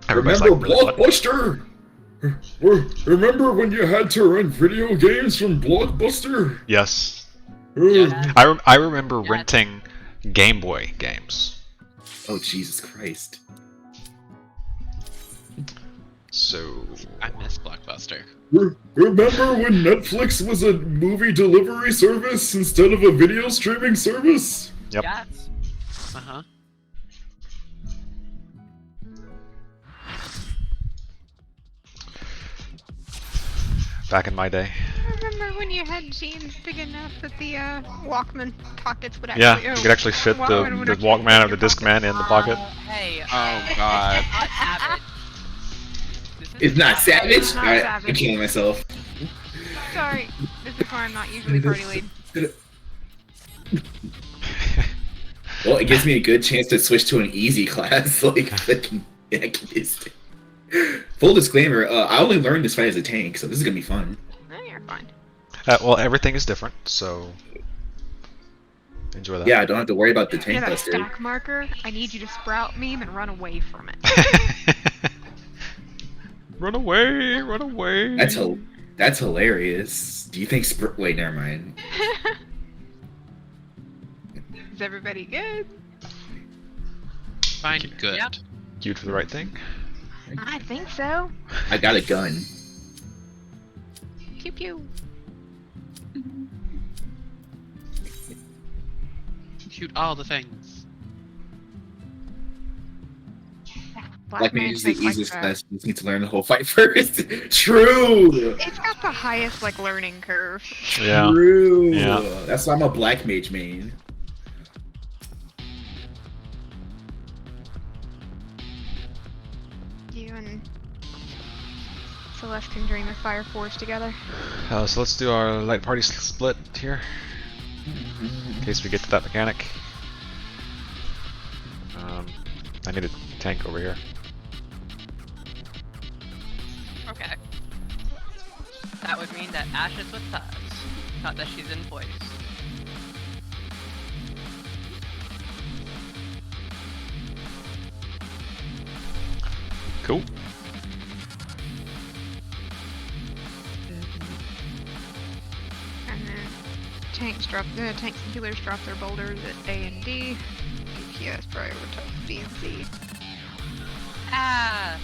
Everybody's Remember like, really, what? Blockbuster? Remember when you had to rent video games from Blockbuster? Yes. Yes. I remember Yes. renting Game Boy games. Oh, Jesus Christ. So... I miss Blockbuster. Remember when Netflix was a movie delivery service instead of a video streaming service? Yep. Yes. Uh-huh. Back in my day. Remember when you had jeans big enough that the Walkman pockets would actually... Yeah, you could actually fit the Walkman or the Discman in the pocket. Hey. Oh, God. Not Abbott. This is It's not savage? Not Alright, savage. I'm killing myself. Sorry, this is why I'm not usually party lead. Well, it gives me a good chance to switch to an easy class. Like, I can just... Full disclaimer, I only learned this fight as a tank, so this is gonna be fun. No, you're fine. Well, everything is different, so... Enjoy that. Yeah, I don't have to worry about the Yeah, tank that buster. stack marker, I need you to sprout meme and run away from it. Run away, run away. That's hilarious. Do you think wait, never mind. Is everybody good? Fine, good. Yep. Queued for the right thing. I think so. I got a gun. Pew pew. Shoot all the things. Black Mage is the Magic's like easiest that. class. You just need to learn the whole fight first. True. It's got the highest like learning curve. Yeah. True. Yeah. That's why I'm a Black Mage main. You and Celeste can dream of Fire Forge together. So let's do our light party split here. In case we get to that mechanic. I need a tank over here. Okay. That would mean that Ash is with us. Not that she's in voice. Cool. And then tanks and healers drop their boulders at A and D. DPS prioritize B and C. Ash!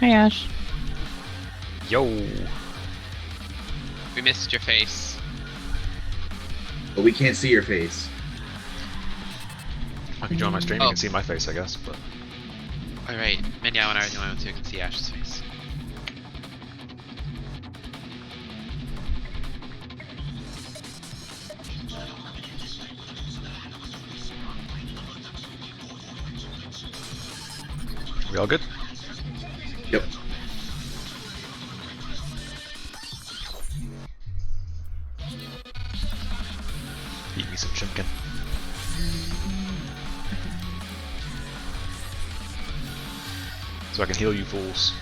Hi, Ash. Yo. We missed your face. But we can't see your face. If you join my stream, you can see my face, I guess. But Alright, Minyao and I are the only ones who can see Ash's face. we all good? Yep. Eat me some chimkin. So I can heal you fools.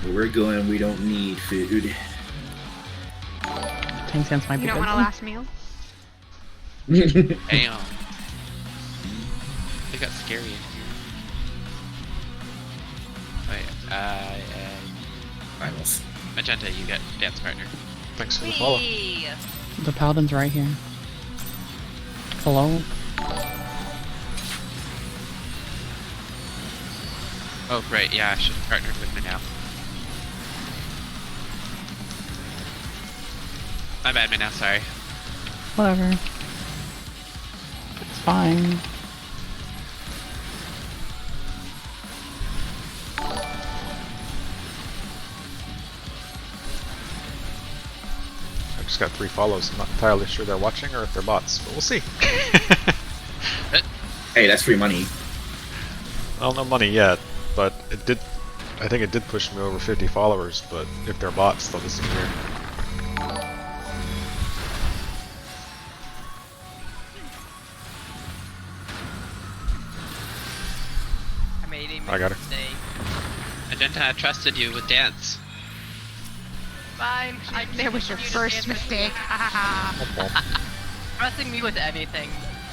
Where we're going, we don't need food. 10 cents might You be don't good. want a last meal? Damn. It got scary in here. Wait, Finals. Magenta, you get dance partner. Thanks for the follow. Whee! The paladin's right here. Hello? Oh, right, yeah, I should have partnered with Minyao. My bad, Minyao, sorry. Whatever. It's fine. I just got 3 follows. I'm not entirely sure they're watching or if they're bots, but we'll see. Hey, that's free money. Well, no money yet, but it did. I think it did push me over 50 followers, but if they're bots, they'll disappear. I made a I got her. mistake. Magenta, I trusted you with dance. Fine. That was your first mistake. Ha ha ha. Pressing me with anything,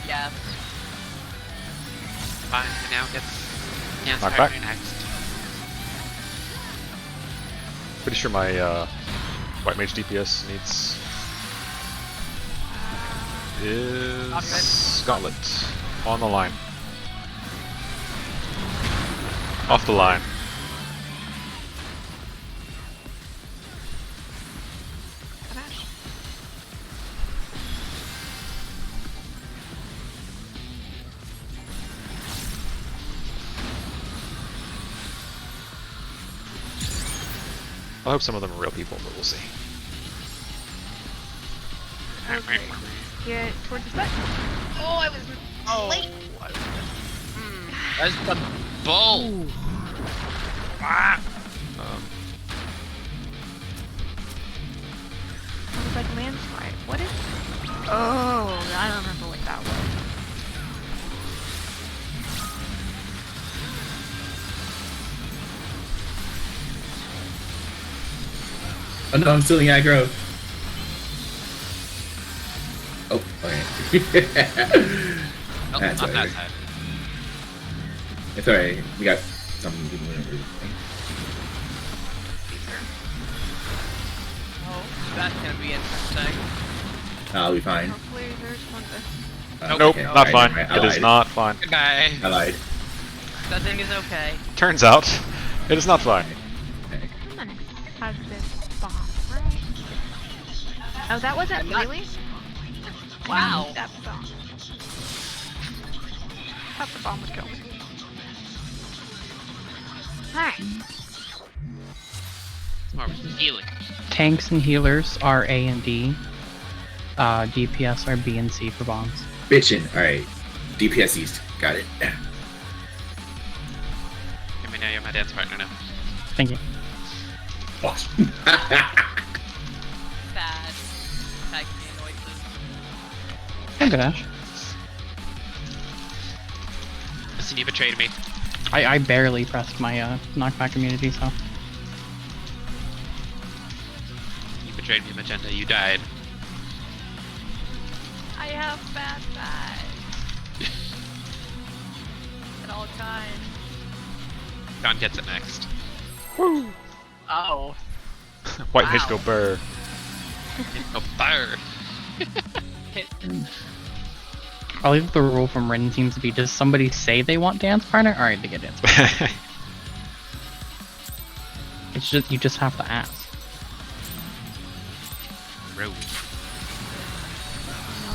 yes. Fine, and now gets dance Knock partner back. next. Pretty sure my white mage DPS needs is Gauntlet on the line. Off the line. Ash. I hope some of them are real people, but we'll see. Okay. Get towards the butt. Oh, I was late. That's the bull! Ah! It was like landslide. What is? Oh, I don't remember what that was. Oh no, I'm still in aggro. Oh, okay. Oh, That's on that alright. side. It's alright. We got some people in everything. Oh, that's gonna be interesting. I'll be fine. Hopefully there's one to... Nope, Okay, not alright, fine. alright, I It is lied. not fine. Goodbye. I lied. That thing is okay. Turns out, it is not fine. Okay. I'm gonna have this bomb, right? Oh, that wasn't I'm not- really? Wow. That bomb. Thought the bomb would kill me. Alright. It's more of a healing. Tanks and healers are A and D. DPS are B and C for bombs. Bitchin'. Alright. DPS East. Got it. Okay, now you're my dance partner now. Thank you. Awesome. Bad. Tag me noises. I'm good, Ash. Listen, you betrayed me. I barely pressed my knockback immunity, so. You betrayed me, Magenta. You died. I have bad vibes. At all times. John gets it next. Oh. White mage Wow. go burr. Oh, fire! I believe the rule from Rin seems to be, does somebody say they want dance partner? Alright, they get dance partner. It's just, you just have to ask. Road.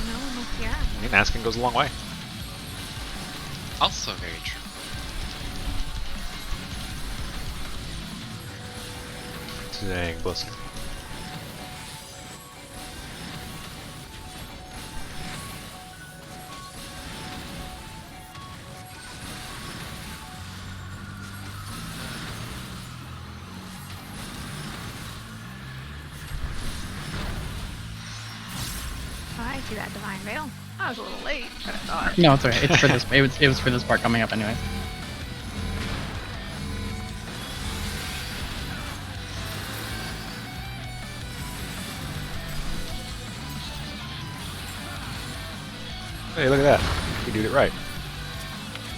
No, yeah. I mean, asking goes a long way. Also very true. Dang, blessing. Oh, I see that divine veil. I was a little late, but I thought. No, it's okay. It's for this. It was for this part coming up anyway. Hey, look at that. You did it right.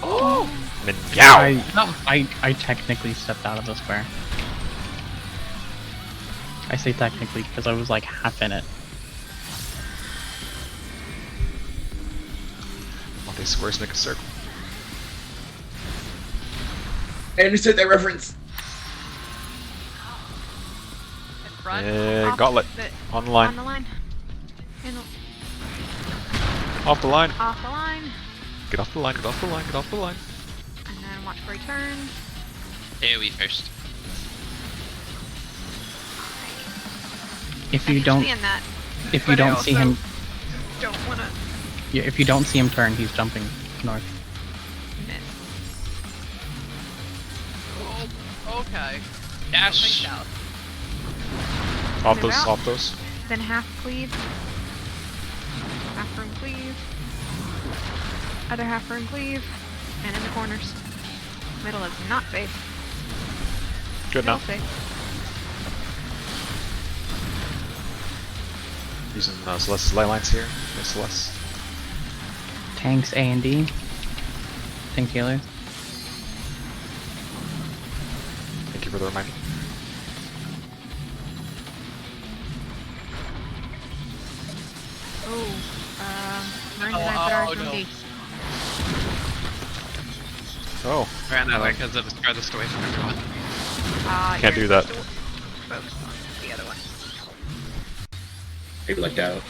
Oh! And then, yow! I technically stepped out of the square. I say technically because I was like half in it. All these squares make a circle. I understood that reference. In front. Yeah, gauntlet. On the line. On the line. In the, Off the line. off the line. Get off the line, get off the line, get off the line. And then watch for return. AoE first. If I you keep don't, seeing that, if you but I don't see also him, don't wanna yeah, if you don't see him turn, he's jumping north. miss. Okay. Dash! South. Off Move those, out. off those. Then half cleave. Half room cleave. Other half room cleave. And in the corners. Middle is not safe. Good Middle now. safe. Using Celeste's ley lines here. No Celeste. Tanks A and D. Tank healers. Thank you for the reminder. Oh, Marines and I put ours on no. D. Oh, I ran that way because it was farthest away from everyone. can't do that. Focus on the other one. Maybe lucked out.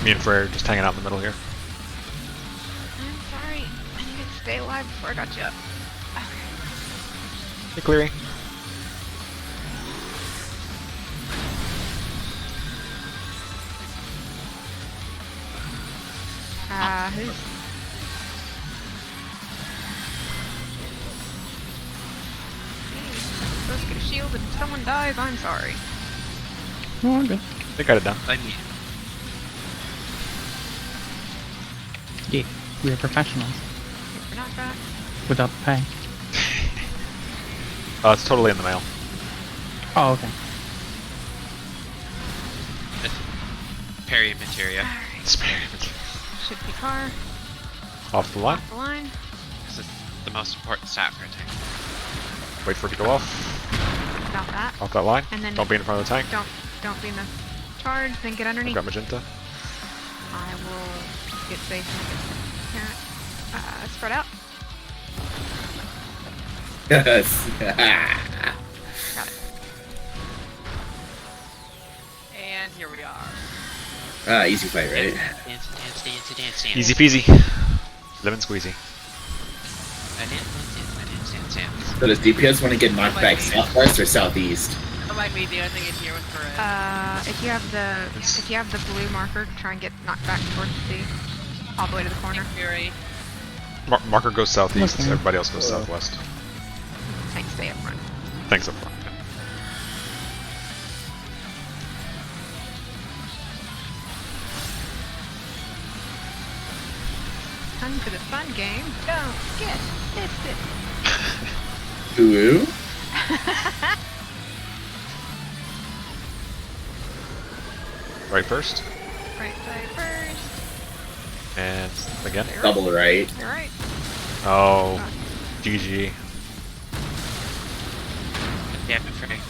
Me and Freyr just hanging out in the middle here. I'm sorry. I needed to stay alive before I got you up. Okay. Hey, Cleary. Who's... Hey, supposed to get a shield, but if someone dies, I'm sorry. No, I'm good. They got it done. I mean, Yeah, we are professionals. If we're not back. Without the pay. It's totally in the mail. Oh, okay. it's parry materia. Spare. Should be car. Off the line. Off the line. This is the most important stat for a tank. Wait for it to go off. Got that. Off that line. And then Don't be in front of the tank. Don't be in the charge, then get I've underneath. got magenta. I will get safe and get spread out. Yes. Got it. And here we are. Easy fight, right? Dance. Easy peasy. Lemon squeezy. Dance. So does DPS want to get knocked back southwest or southeast? That might be the only thing in here with Corinne. If you have the blue marker, try and get knocked back towards the all the way to the corner. Fury. Marker goes southeast. Okay. Everybody else goes southwest. Tank stay up front. Thanks up front. Time for the fun game. Don't get fisted. Ooh. Right first. Right side first. And again. Stay right. Double right. Stay right. Oh. GG. Damn it, Frank.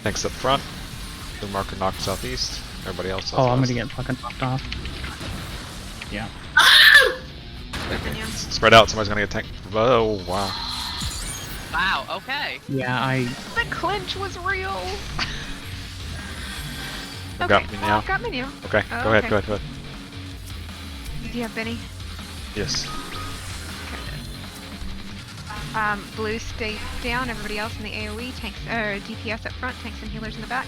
Thanks up front. The marker knocked southeast. Everybody else Oh, I'm southwest. gonna get fucking knocked off. Yeah. Minion. Spread out. Somebody's gonna get tanked. Oh wow. Wow, okay. Yeah, The clinch was real. You got me now. Got me now. Okay. Oh, Go ahead. okay. Go ahead. Go ahead. Do you have Benny? Yes. Blue stay down. Everybody else in the AOE. Tanks, DPS up front. Tanks and healers in the back.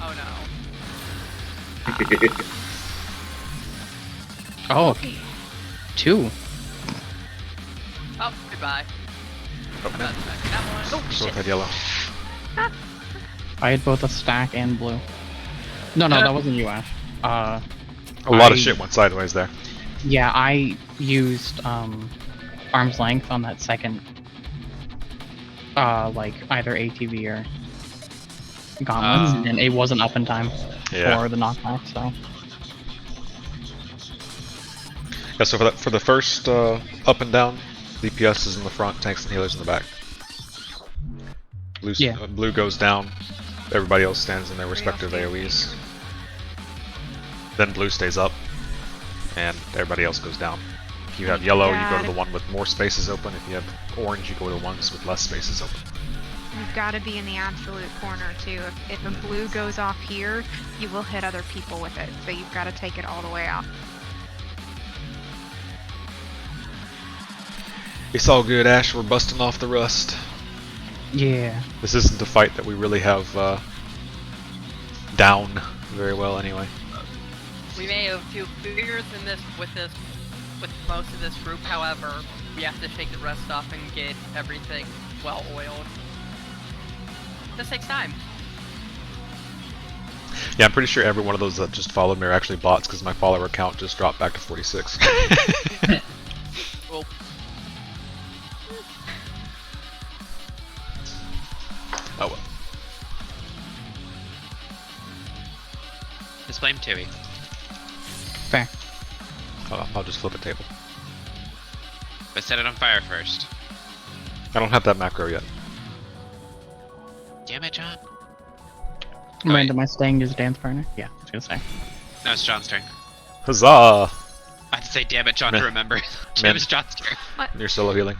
Oh no. oh, 2. Oh, goodbye. Oh, I'm about to back that one. Oh go shit. ahead, yellow. I had both a stack and blue. No, that wasn't you, Ash. A lot of I- shit went sideways there. Yeah, I used arm's length on that second, like either ATV or gauntlets, and it wasn't up in time Yeah. for the knockback. So Yeah. So for the first up and down, DPS is in the front, tanks and healers in the back. Yeah. Blue goes down. Everybody else stands in their respective AOEs. Then blue stays up, and everybody else goes down. If you have yellow, you go to the one with more spaces open. If you have orange, you go to the ones with less spaces open. You've got to be in the absolute corner too. If a blue goes off here, you will hit other people with it. So you've got to take it all the way out. It's all good, Ash. We're busting off the rust. yeah, This isn't a fight that we really have down very well, anyway. We may have few figures in this with most of this group. However, we have to shake the rust off and get everything well oiled. This takes time. Yeah, I'm pretty sure every one of those that just followed me are actually bots because my follower count just dropped back to 46. Well, Just blame Tui. Fair. I'll just flip a table. But set it on fire first. I don't have that macro yet. Damn it, John. Miranda, am I staying as a dance partner? Yeah, I was gonna say. No, it's John's turn. Huzzah! I have to say damn it, John, Man. to remember. Man. Damn it's John's turn. You're solo healing.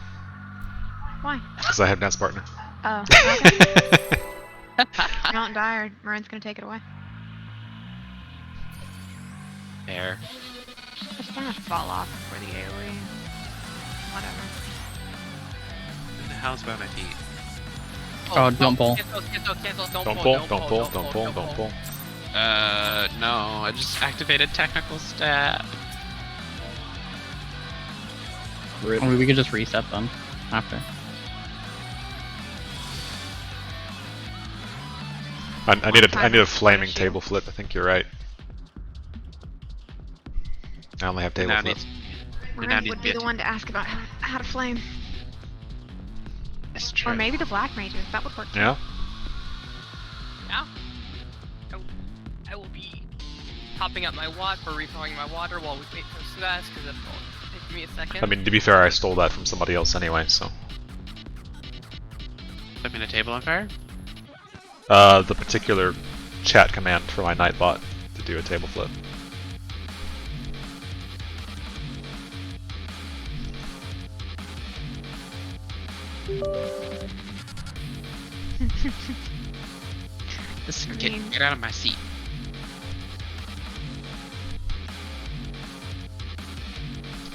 Why? Because I have dance partner. Oh, okay. Don't die or Marin's gonna take it away. Fair. Just gonna fall off before the AoE. Whatever. Who the hell's by my feet? Oh, don't pull. Cancel, Don't pull, don't pull, don't pull, don't pull. No, I just activated technical stat. Or we could just reset them after. I need a flaming table flip. I think you're right. I only have table Now flip. needs- now Marin needs would to be be the a- one to ask about how to flame. That's true. Or maybe the black mages. That would work too. Yeah. Yeah. I will be topping up my water or refilling my water while we wait for Smash, because it'll take me a second. I mean, to be fair, I stole that from somebody else anyway, so. Flipping a table on fire? The particular chat command for my Nightbot to do a table flip. Listen, I kid, mean- get out of my seat.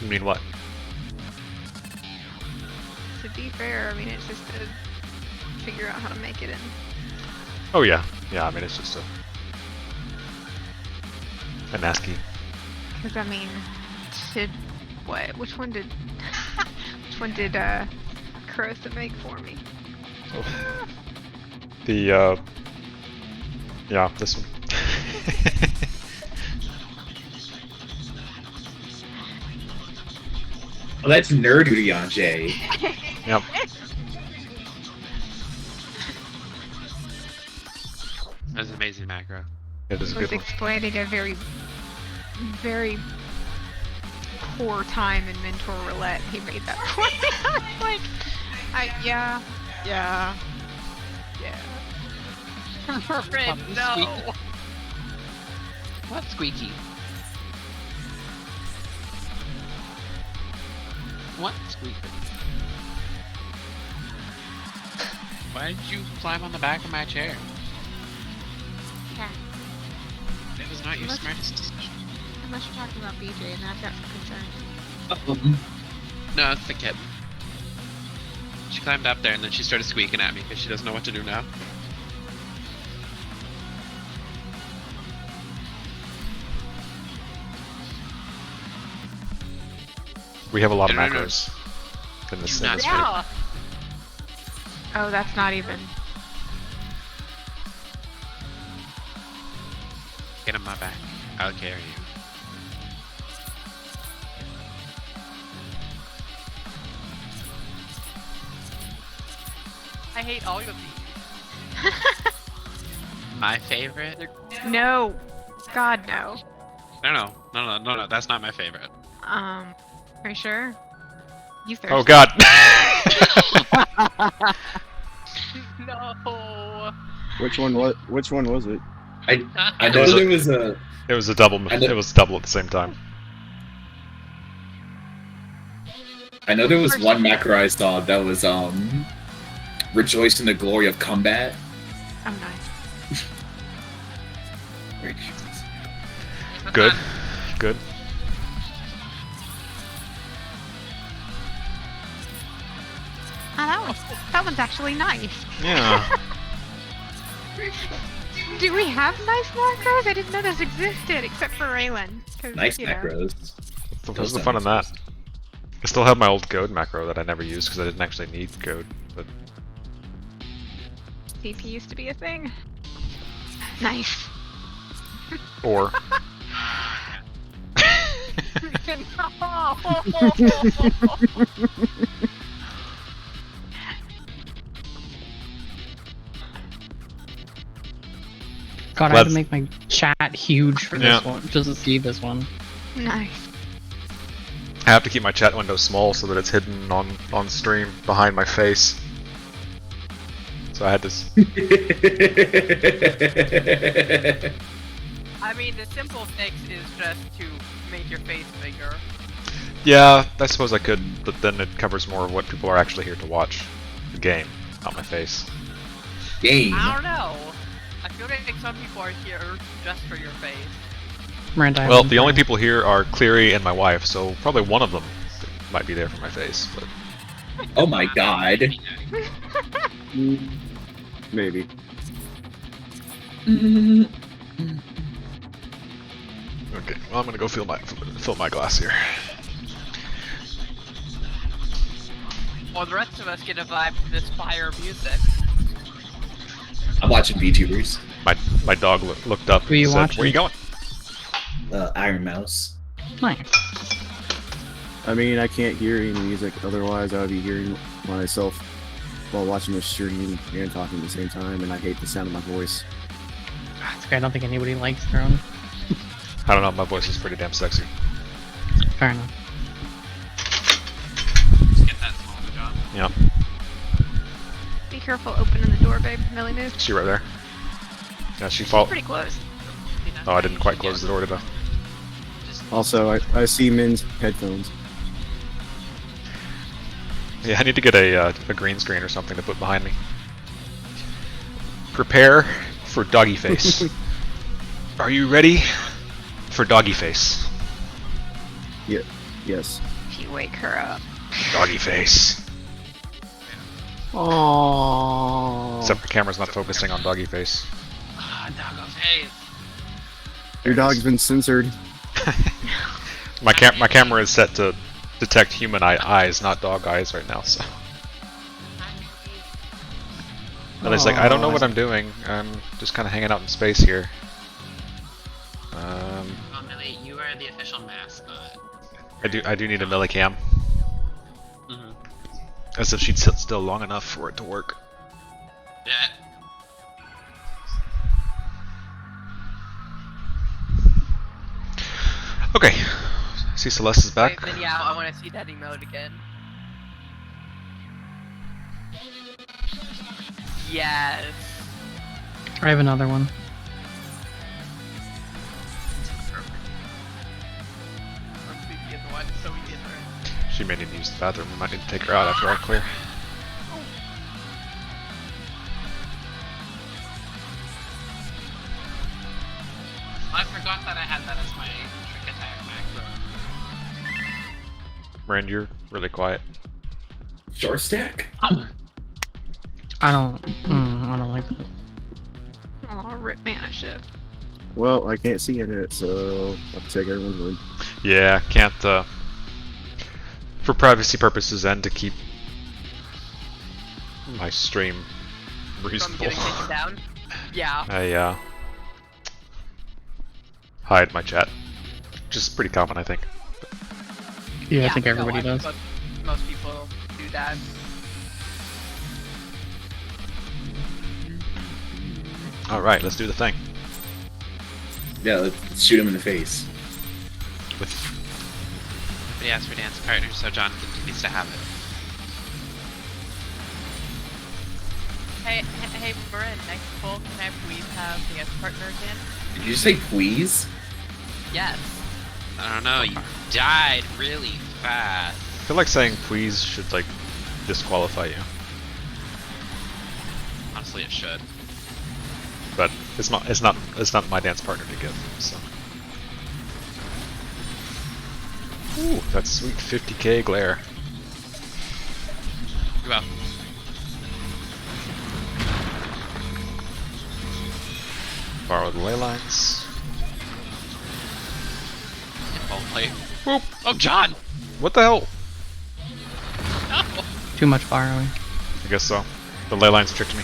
You mean what? To be fair, I mean it's just to figure out how to make it in. Oh yeah. Yeah, I mean, it's just an ASCII. Because I mean, what? Which one did Crotha make for me? The, yeah, this one. Well, that's nerd duty on Jay. Yep. That's an amazing macro. It is a I was good one. explaining a very, very poor time in Mentor Roulette. He made that point. I was like, yeah. Marin, no! What squeaky? What squeaky? Why did you climb on the back of my chair? Yeah. It was not your Unless- smartest decision. Unless you're talking about BJ, and I've got some concerns. No, it's the kid. She climbed up there and then she started squeaking at me because she doesn't know what to do now. We have a lot of No, no, no. macros in this, Do in not- this group. Yeah! Oh, that's not even. Get on my back. I'll carry you. I hate all of these. My favorite? No. God, no. No, that's not my favorite. Are you sure? You thirsty? Oh god! No! Which one was it? I know there was a. It was a double. I know- It was double at the same time. I know there was one macro I saw that was rejoice in the glory of combat. Oh, nice. Good. Good. Oh, that one's actually nice. Yeah. Do we have nice macros? I didn't know those existed, except for Raylan. 'cause, Nice you know. macros. What's the fun in that? I still have my old goad macro that I never used because I didn't actually need goad. But CP used to be a thing. Nice. or God, I had to make my chat huge for Yeah. this one, just to see this one. Nice. I have to keep my chat window small so that it's hidden on stream behind my face. So I had to. I mean, the simple fix is just to make your face bigger. Yeah, I suppose I could, but then it covers more of what people are actually here to watch. The game, not my face. Game. I don't know. I feel like some people are here just for your face. Miranda, I have Well, one the for only you. people here are Cleary and my wife, so probably one of them might be there for my face. But Oh my god. Maybe. okay, well I'm gonna go fill my glass here. Well, the rest of us get a vibe to this fire music. I'm watching VTubers. My dog looked up Who are you and said, watching? "Where you going?" Iron Mouse. Nice. I mean, I can't hear any music. Otherwise, I would be hearing myself while watching the stream and talking at the same time, and I hate the sound of my voice. That's okay, I don't think anybody likes their own. I don't know. My voice is pretty damn sexy. Fair enough. Just get that small job. Yeah, Be careful opening the door, babe. Millie moved. she right there. Yeah, she fall. Pretty close. Oh, I didn't quite close the door, did I? Also, I see men's headphones. Yeah, I need to get a green screen or something to put behind me. Prepare for doggy face. Are you ready for doggy face? Yeah. Yes. If you wake her up. Doggy face. Oh. Except the camera's not focusing on doggy face. Ah, doggo face. Your dog's been censored. My camera is set to detect human eyes, not dog eyes right now. So. And it's like, I don't know what I'm doing. I'm just kind of hanging out in space here. Oh, Millie, you are the official mascot. I do need a millicam. Mm-hmm. As if she'd sit still long enough for it to work. Yeah. Okay. I see Celeste is back. Wait, then yeah, I want to see that emote again. Yes. I have another one. I'm creepy as one, so we get her. She may need to use the bathroom. We might need to take her out after I clear. I forgot that I had that as my trick attack macro. Miranda, you're really quiet. Short stack? I don't like that. Oh, rip mana shift. Well, I can't see in it, so I'll take everyone's word. Yeah, can't, for privacy purposes and to keep my stream From reasonable. getting taken down? Yeah. I, hide my chat. Which is pretty common, I think. Yeah, I think everybody no, does. Most people do that. Alright, let's do the thing. Yeah, let's shoot him in the face. With Nobody asked for dance partner, so John needs to have it. Hey, Marin, next poll, can I please have the S partner again? Did you just say please? Yes. I don't know, you died really fast. I feel like saying please should, like, disqualify you. Honestly, it should. But it's not my dance partner to give, so. Ooh, that sweet 50k glare. Well, Borrow the ley lines. ball plate. Whoop. Oh, John! What the hell? No! Too much borrowing. I guess so. The ley lines tricked me.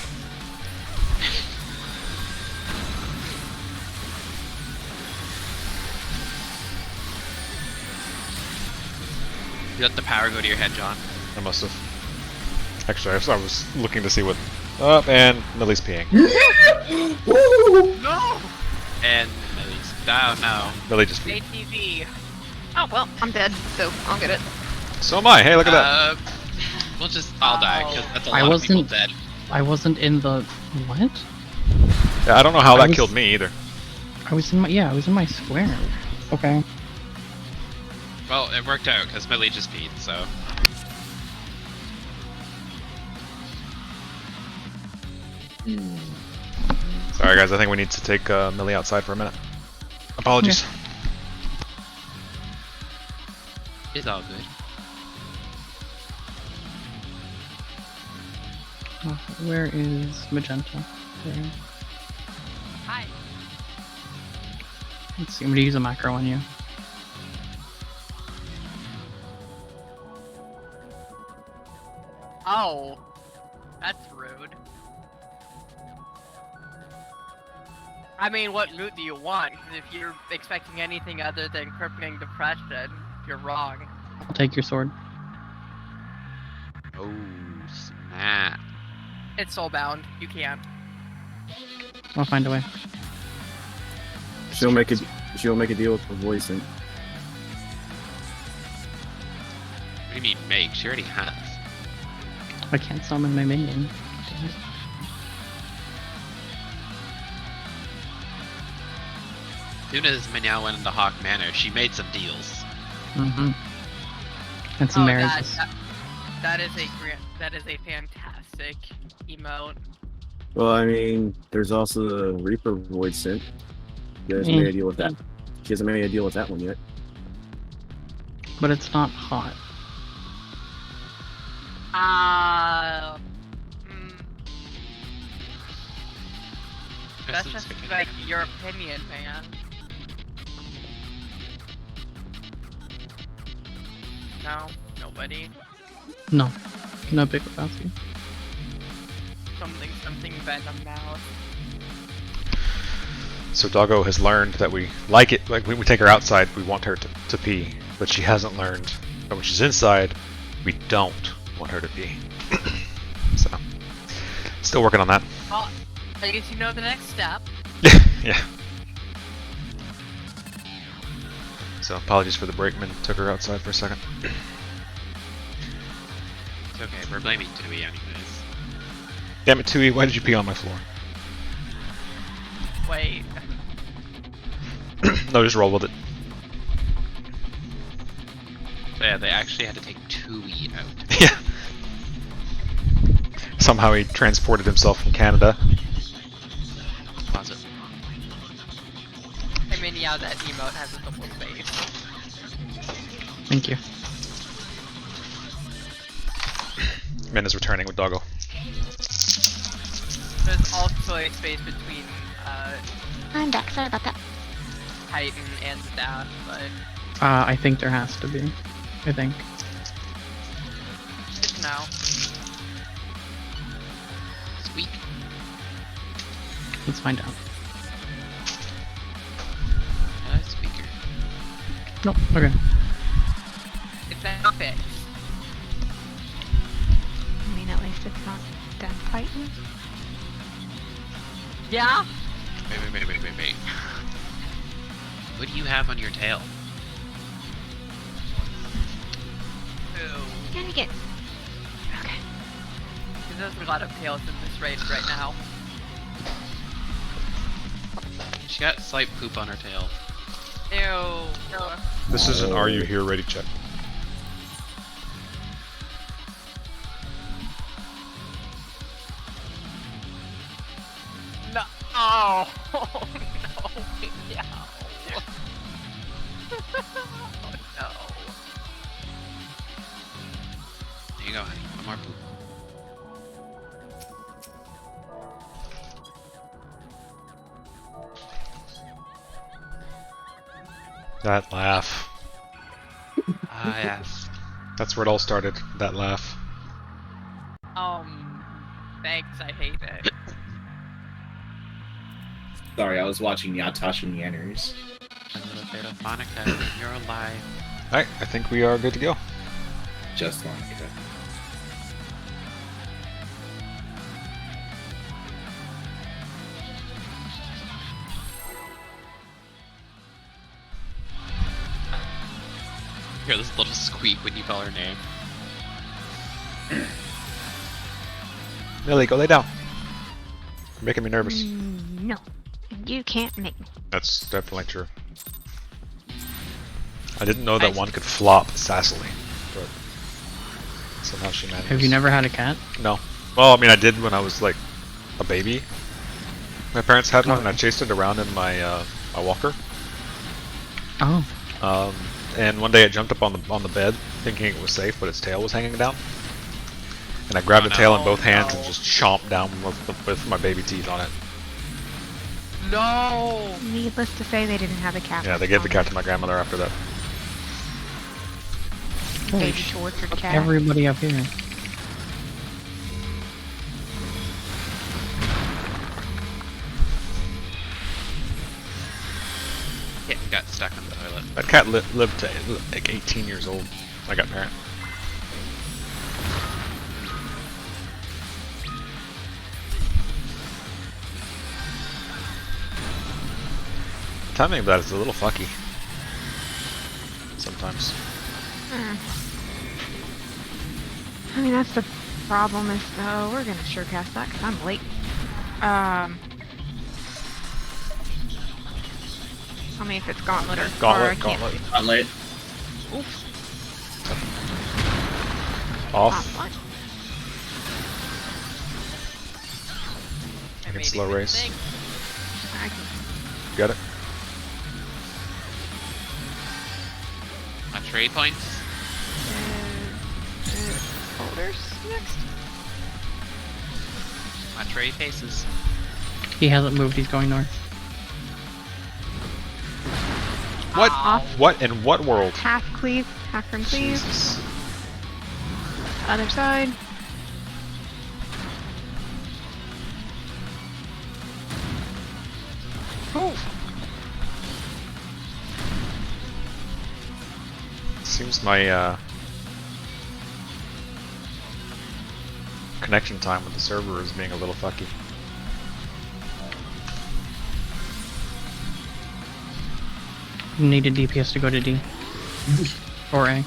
You let the power go to your head, John. I must have. Actually, I was looking to see what. Oh, and Millie's peeing. Woo! No! And Millie's. Oh no. Millie just beat. ATV. Oh well, I'm dead, so I'll get it. So am I. Hey, look at that. We'll just all die because that's a I lot of people wasn't- dead. I wasn't in the what? Yeah, I don't know how I that was- killed me either. I was in my square. Okay. Well, it worked out because Millie just beat, so. Sorry, guys. I think we need to take Millie outside for a minute. Apologies. It's all good. Where is Magenta? There. Hi. Let's see. I'm gonna use a macro on you. Oh. That's rude. I mean, what loot do you want? 'Cause if you're expecting anything other than crippling depression, you're wrong. I'll take your sword. Oh, snap. It's soulbound. You can't. I'll find a way. She'll make a deal with the voice and What do you mean make? She already has. I can't summon my minion. Damn it. Soon as Meow went into Hawk Manor, she made some deals. Mm-hmm. And some marriages. That is a fantastic emote. well, I mean, there's also the Reaper Void Synth. She hasn't made a deal with that. She hasn't made a deal with that one yet. But it's not hot. That's just like your opinion, man. No, nobody. No. No big Lebowski. Something venom now. So Doggo has learned that we like it. Like when we take her outside, we want her to pee, but she hasn't learned that when she's inside, we don't want her to pee. So, still working on that. Well, I guess you know the next step. Yeah. So apologies for the brakeman. Took her outside for a second. It's okay, we're blaming Tui anyways. Damn it, Tui! Why did you pee on my floor? Wait. No, just roll with it. So yeah, they actually had to take Tui out. Yeah. Somehow he transported himself from Canada. Closet. I mean, yeah, that emote has a double space. Thank you. Min is returning with Doggo. There's also a space between I'm back. Sorry about that. Titan and Staff, but I think there has to be. I think. no. Squeak. Let's find out. Squeaker. Nope. Okay. It's not fixed. I mean, at least it's not Death Titan. Yeah? Wait. What do you have on your tail? Ooh. Gonna get. Okay. There's a lot of tails in this race right now. She got slight poop on her tail. Ew. This is an Are You Here Ready check. No. Oh, no. Yeah. Oh, no. There you go, honey. One more poop. That laugh. Ah, yes. That's where it all started. That laugh. Thanks, I hate it. Sorry, I was watching Yatashi Meanders. A little bit of Monica in your life. Alright, I think we are good to go. Just Monica. hear this little squeak when you call her name. Millie, go lay down. You're making me nervous. No, you can't make me. That's definitely true. I didn't know that one could flop sassily, but somehow she managed. Have you never had a cat? No. Well, I mean, I did when I was like a baby. My parents had one, and I chased it around in my my walker. Oh. And one day it jumped up on the bed, thinking it was safe, but its tail was hanging down. And I grabbed the tail in both hands and just chomped down with my baby teeth on it. No! Needless to say, they didn't have a cat. Yeah, they gave the cat to my grandmother after that. Holy Baby sh- tortured cat. Everybody up here. Yeah, got stuck on the toilet. That cat lived to like 18 years old. I got parent. The timing of that is a little fucky. Sometimes. I mean, that's the problem is, we're gonna sure cast that because I'm late. I mean, if it's Gauntlet or Gauntlet, or I can't Gauntlet. do- Gauntlet. Oof. Off. Gauntlet. I made slow a race. mistake. I can Got it? My trade points. Folders next. My trade paces. He hasn't moved, he's going north. What? Off. What in what world? Half cleave, half from cleave. Jesus. Other side. Oh. Seems my connection time with the server is being a little fucky. You need a DPS to go to D. Or A.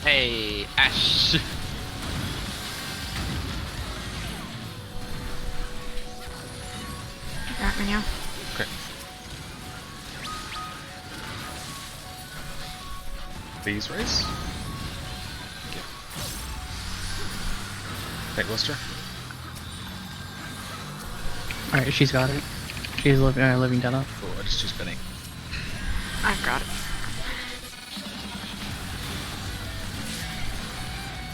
Hey, Ash. Got me now. Okay. These race? Okay. Hey, Lister. Alright, she's got it. She's living dead up. Oh, I just choose spinning. I've got it.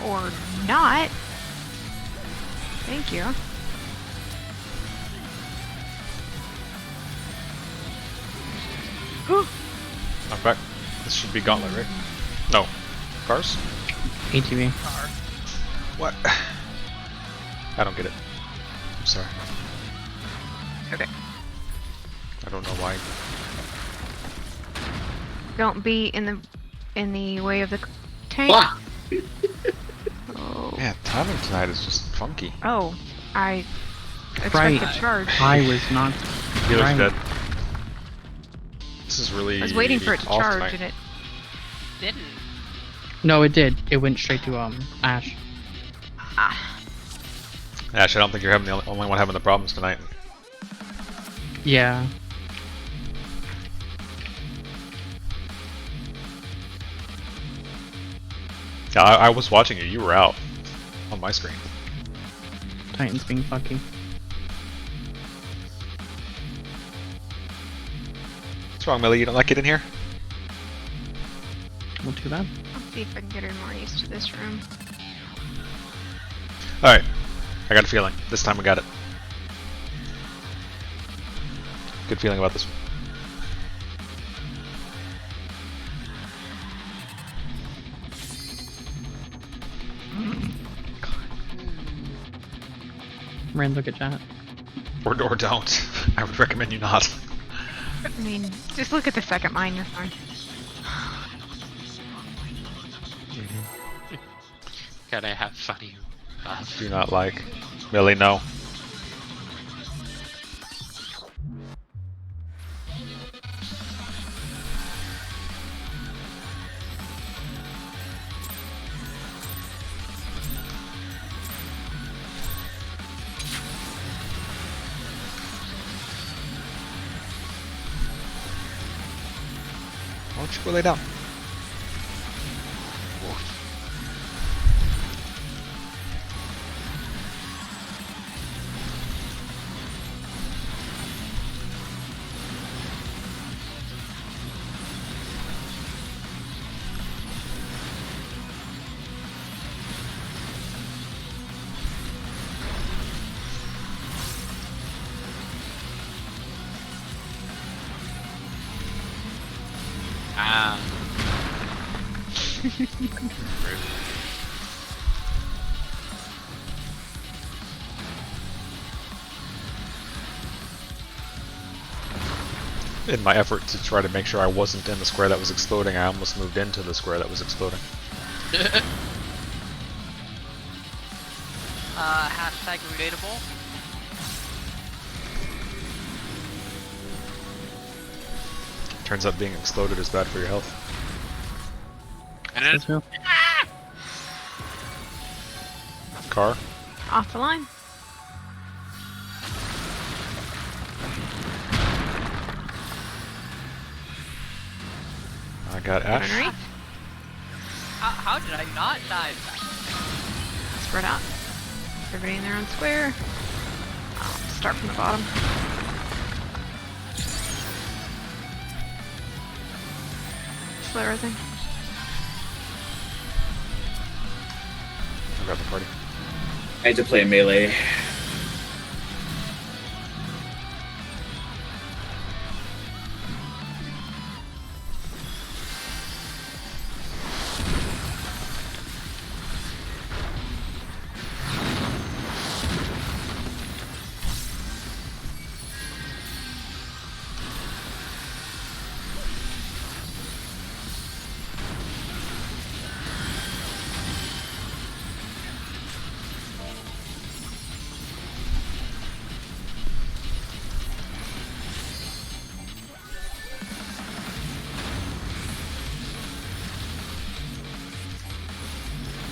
Or not. Thank you. Whew. I'm back. This should be Gauntlet, right? No. Cars? ATV. What? I don't get it. I'm sorry. Okay. I don't know why. Don't be in the way of the tank. Wah! Oh. Man, timing tonight is just funky. Oh, I expect Right. a charge. I was not. Healer's Right. dead. This is really I was waiting for it to off charge tonight. and it. Didn't. No, it did. It went straight to Ash. Ah. Ash, I don't think you're having the only one having the problems tonight. Yeah. Yeah, I was watching you. You were out on my screen. Titan's being fucky. What's wrong, Millie? You don't like it in here? Not too bad. Let's see if I can get her more used to this room. Alright. I got a feeling. This time we got it. Good feeling about this one. Rand, look at chat. Or don't. I would recommend you not. I mean, just look at the second line, you're fine. Gotta have funny. Do not like. Millie, no. Why don't you go lay down? Ah. In my effort to try to make sure I wasn't in the square that was exploding, I almost moved into the square that was exploding. Hashtag relatable. Turns out being exploded is bad for your health. And then That's true. Car? Off the line. I got Turn Ash. right. How did I not die? Spread out. Everybody in their own square. Start from the bottom. Slow rising. I got the party. I had to play melee.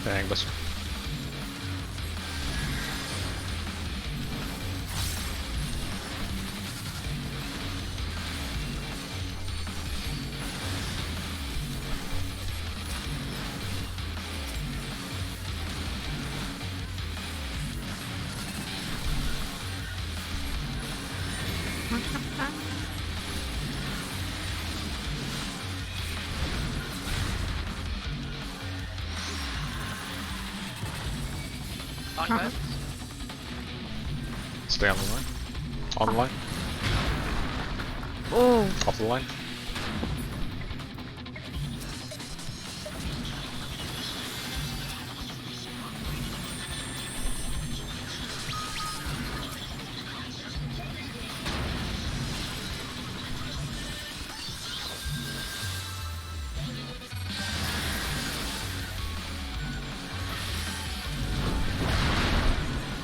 Bang, Buster. Okay. Stay on the line. On the line. Oh, Off the line.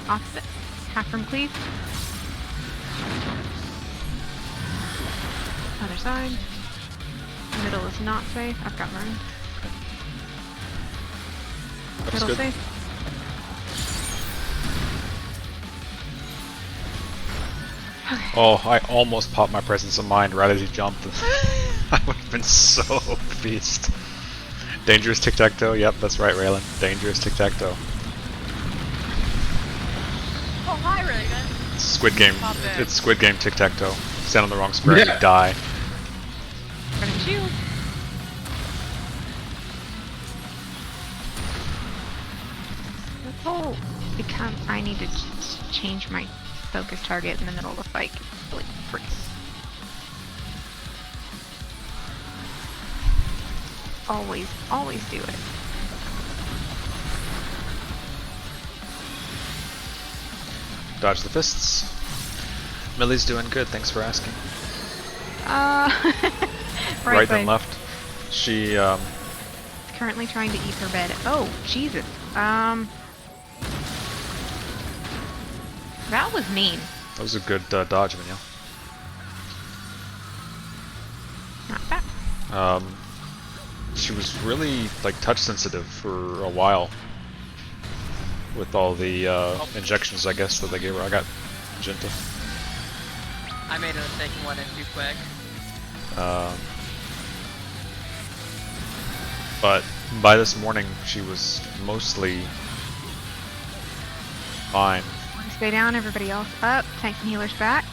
opposite. Half from cleave. Other side. Middle is not safe. I've got mine. That's Middle good. safe. Okay. Oh, I almost popped my presence of mind right as he jumped. I would have been so beast. Dangerous tic-tac-toe? Yep, that's right, Raylan. Dangerous tic-tac-toe. Oh, hi, Reagan. Squid Game. Pop in. It's Squid Game tic-tac-toe. Stand on the wrong square and Yeah. you die. Running shield. This whole become I need to change my focus target in the middle of the fight. Really freaks. Always do it. Dodge the fists. Millie's doing good, thanks for asking. right then side. left. She, Currently trying to eat her bed. Oh, Jesus. That was mean. That was a good dodge, Minion. Not bad. She was really like touch sensitive for a while with all the injections, I guess, that they gave her. I got gentle. I made a mistake and went in too quick. But by this morning, she was mostly fine. Stay down, everybody else up. Tanks and healers back.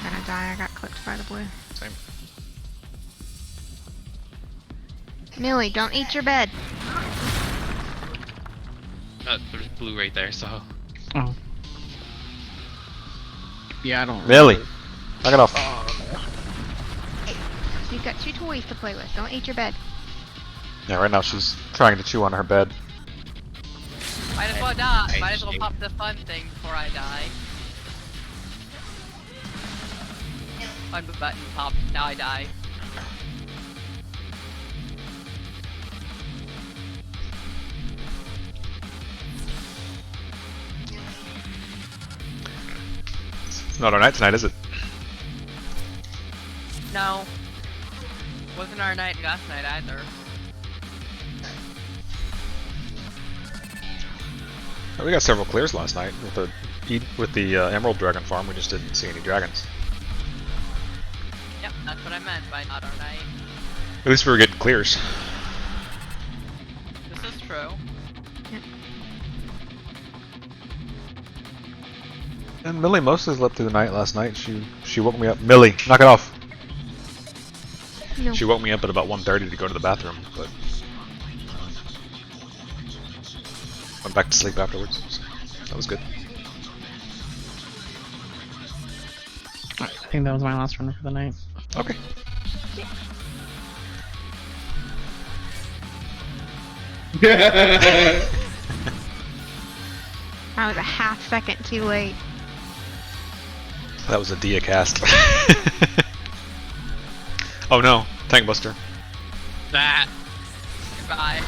I'm gonna die. I got clipped by the blue. Same. Millie, don't eat your bed. There's blue right there, so. Oh. Yeah, I don't. Millie, knock it off. You've got 2 toys to play with. Don't eat your bed. Yeah, right now she's trying to chew on her bed. Might as well die. Might as well pop the fun thing before I die. Fun button popped. Now I die. It's not our night tonight, is it? No. Wasn't our night last night either. We got several clears last night with the Emerald Dragon Farm. We just didn't see any dragons. Yep, that's what I meant by not our night. At least we were getting clears. This is true. And Millie mostly slept through the night last night. She woke me up. Millie, knock it off. No. She woke me up at about 1:30 to go to the bathroom, but went back to sleep afterwards. So that was good. I think that was my last run for the night. Okay. I was a half second too late. That was a Dia cast. Oh no, Tank Buster. That. Goodbye.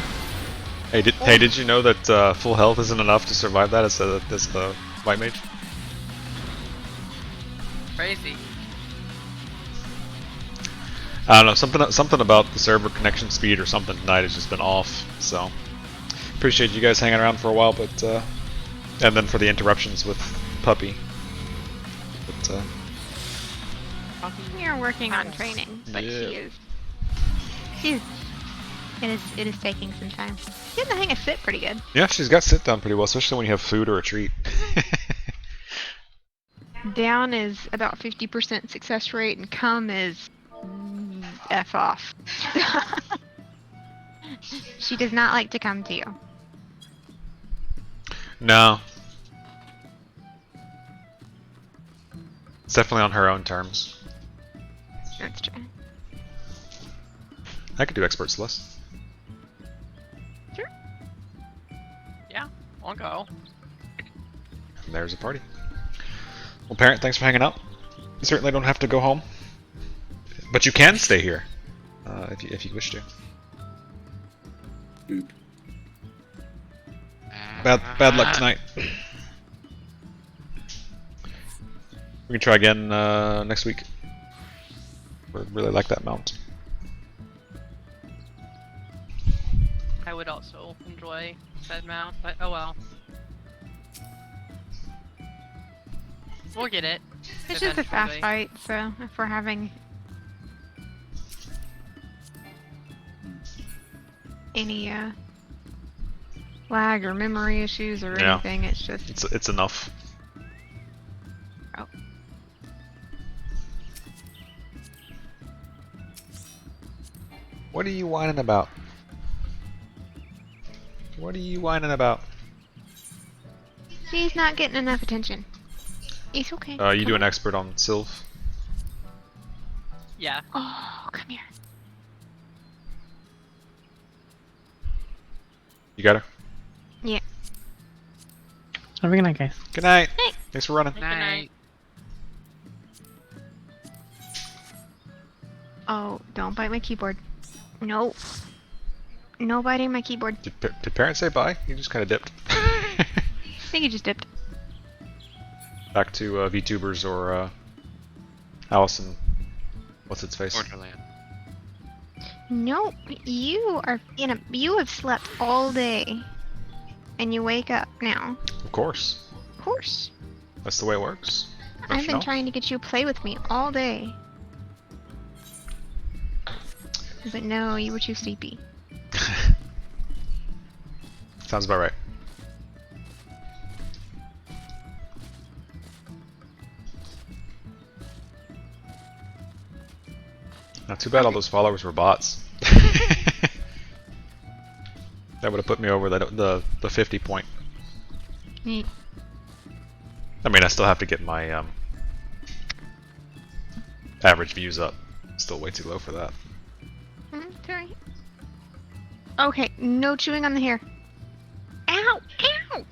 Hey, did you know that full health isn't enough to survive that as the White Mage? Crazy. I don't know, something about the server connection speed or something tonight has just been off. So appreciate you guys hanging around for a while, but and then for the interruptions with Puppy. But We are working on training, but Yeah. it is taking some time. She has the hang of sit pretty good. yeah, she's got sit down pretty well, especially when you have food or a treat. Down is about 50% success rate, and come is F off. She does not like to come to you. No. It's definitely on her own terms. That's true. I could do Expert Celeste. Yeah, I'll go. And there's a party. Well, Parent, thanks for hanging out. You certainly don't have to go home. But you can stay here. If you wish to. Boop. Bad luck tonight. We can try again next week. I really like that mount. I would also enjoy said mount, but oh well. We'll get it. It's just a fast eventually. fight, so if we're having any lag or memory issues or Yeah. anything, it's just It's enough. Oh. What are you whining about? What are you whining about? she's not getting enough attention. It's okay. You Come do an on. expert on Sylph? Yeah. Oh, come here. You got her? Yeah. Have a good night, guys. Good night. Hey. Thanks for running. Good night. Oh, don't bite my keyboard. No. No biting my keyboard. Did parents say bye? You just kind of dipped. I think he just dipped. Back to VTubers or Allison. What's its face? Borderland. No, you are you have slept all day. And you wake up now. Of course. Of course. That's the way it works. Don't I've you been know? trying to get you to play with me all day. But no, you were too sleepy. Sounds about right. Not too bad all those followers were bots. That would have put me over the 50 point. Neat. I mean, I still have to get my average views up. Still way too low for that. It's alright. Okay, no chewing on the hair. Ow! Ow!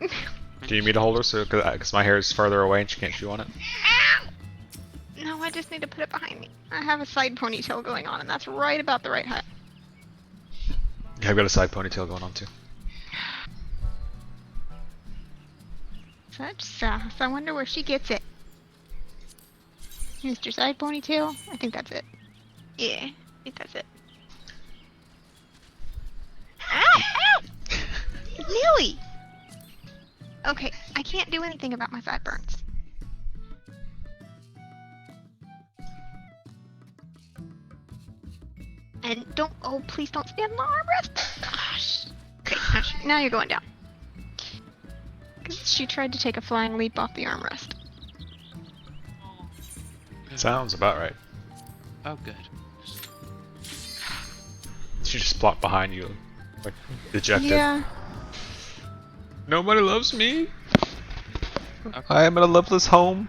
Do you need me to hold her so because my hair is farther away and she can't chew on it? Ow! No, I just need to put it behind me. I have a side ponytail going on, and that's right about the right height. Yeah, I've got a side ponytail going on too. Such sass. I wonder where she gets it. Mr. Side Ponytail? I think that's it. Yeah, I think that's it. Ow! Ow! Millie! Okay, I can't do anything about my sideburns. And don't, oh, please don't stand on the armrest. Gosh. Okay, now you're going down. 'Cause she tried to take a flying leap off the armrest. Sounds about right. Oh, good. She just plopped behind you, like dejected. Yeah. Nobody loves me. Okay. I am in a loveless home.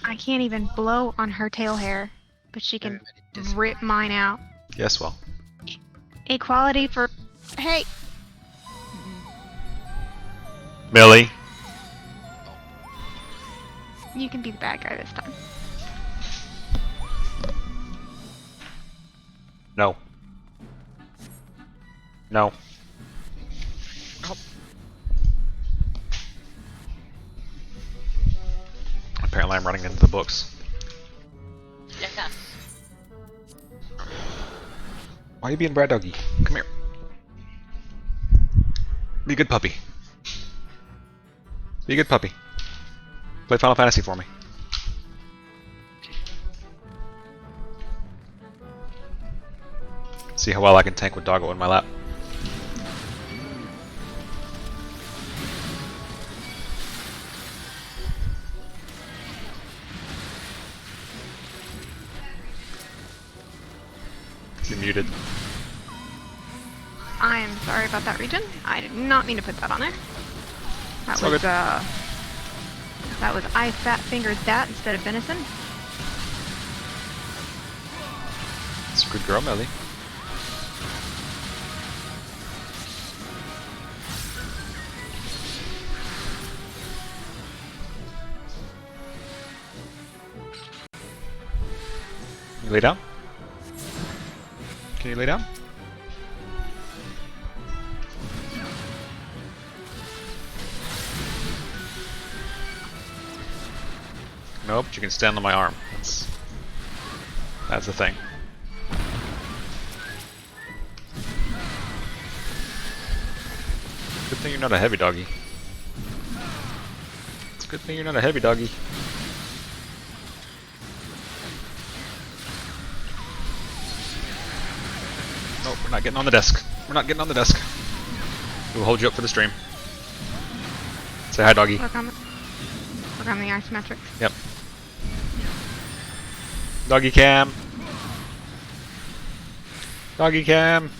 I can't even blow on her tail hair, but she can Everybody disagree. rip mine out. Yes, well. Equality for... Hey! Millie. You can be the bad guy this time. No. No. Apparently I'm running into the books. Yes. Why are you being Brad Doggy? Come here. Be a good puppy. Be a good puppy. Play Final Fantasy for me. See how well I can tank with Doggo in my lap. You're muted. I am sorry about that region. I did not mean to put that on there. That It's all was, good. that was I fat fingered that instead of venison. It's a good girl, Millie. You lay down? Can you lay down? No, but you can stand on my arm. That's the thing. Good thing you're not a heavy doggy. It's a good thing you're not a heavy doggy. Nope, we're not getting on the desk. We're not getting on the desk. We'll hold you up for the stream. Say hi, doggy. Work on the isometrics. Yep. Doggy cam. Doggy cam.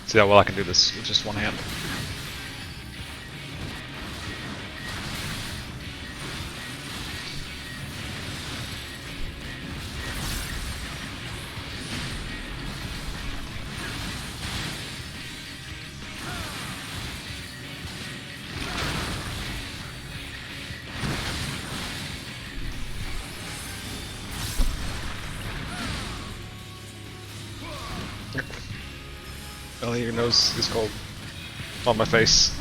See how well I can do this with just one hand. Ellie, your nose is cold. On my face.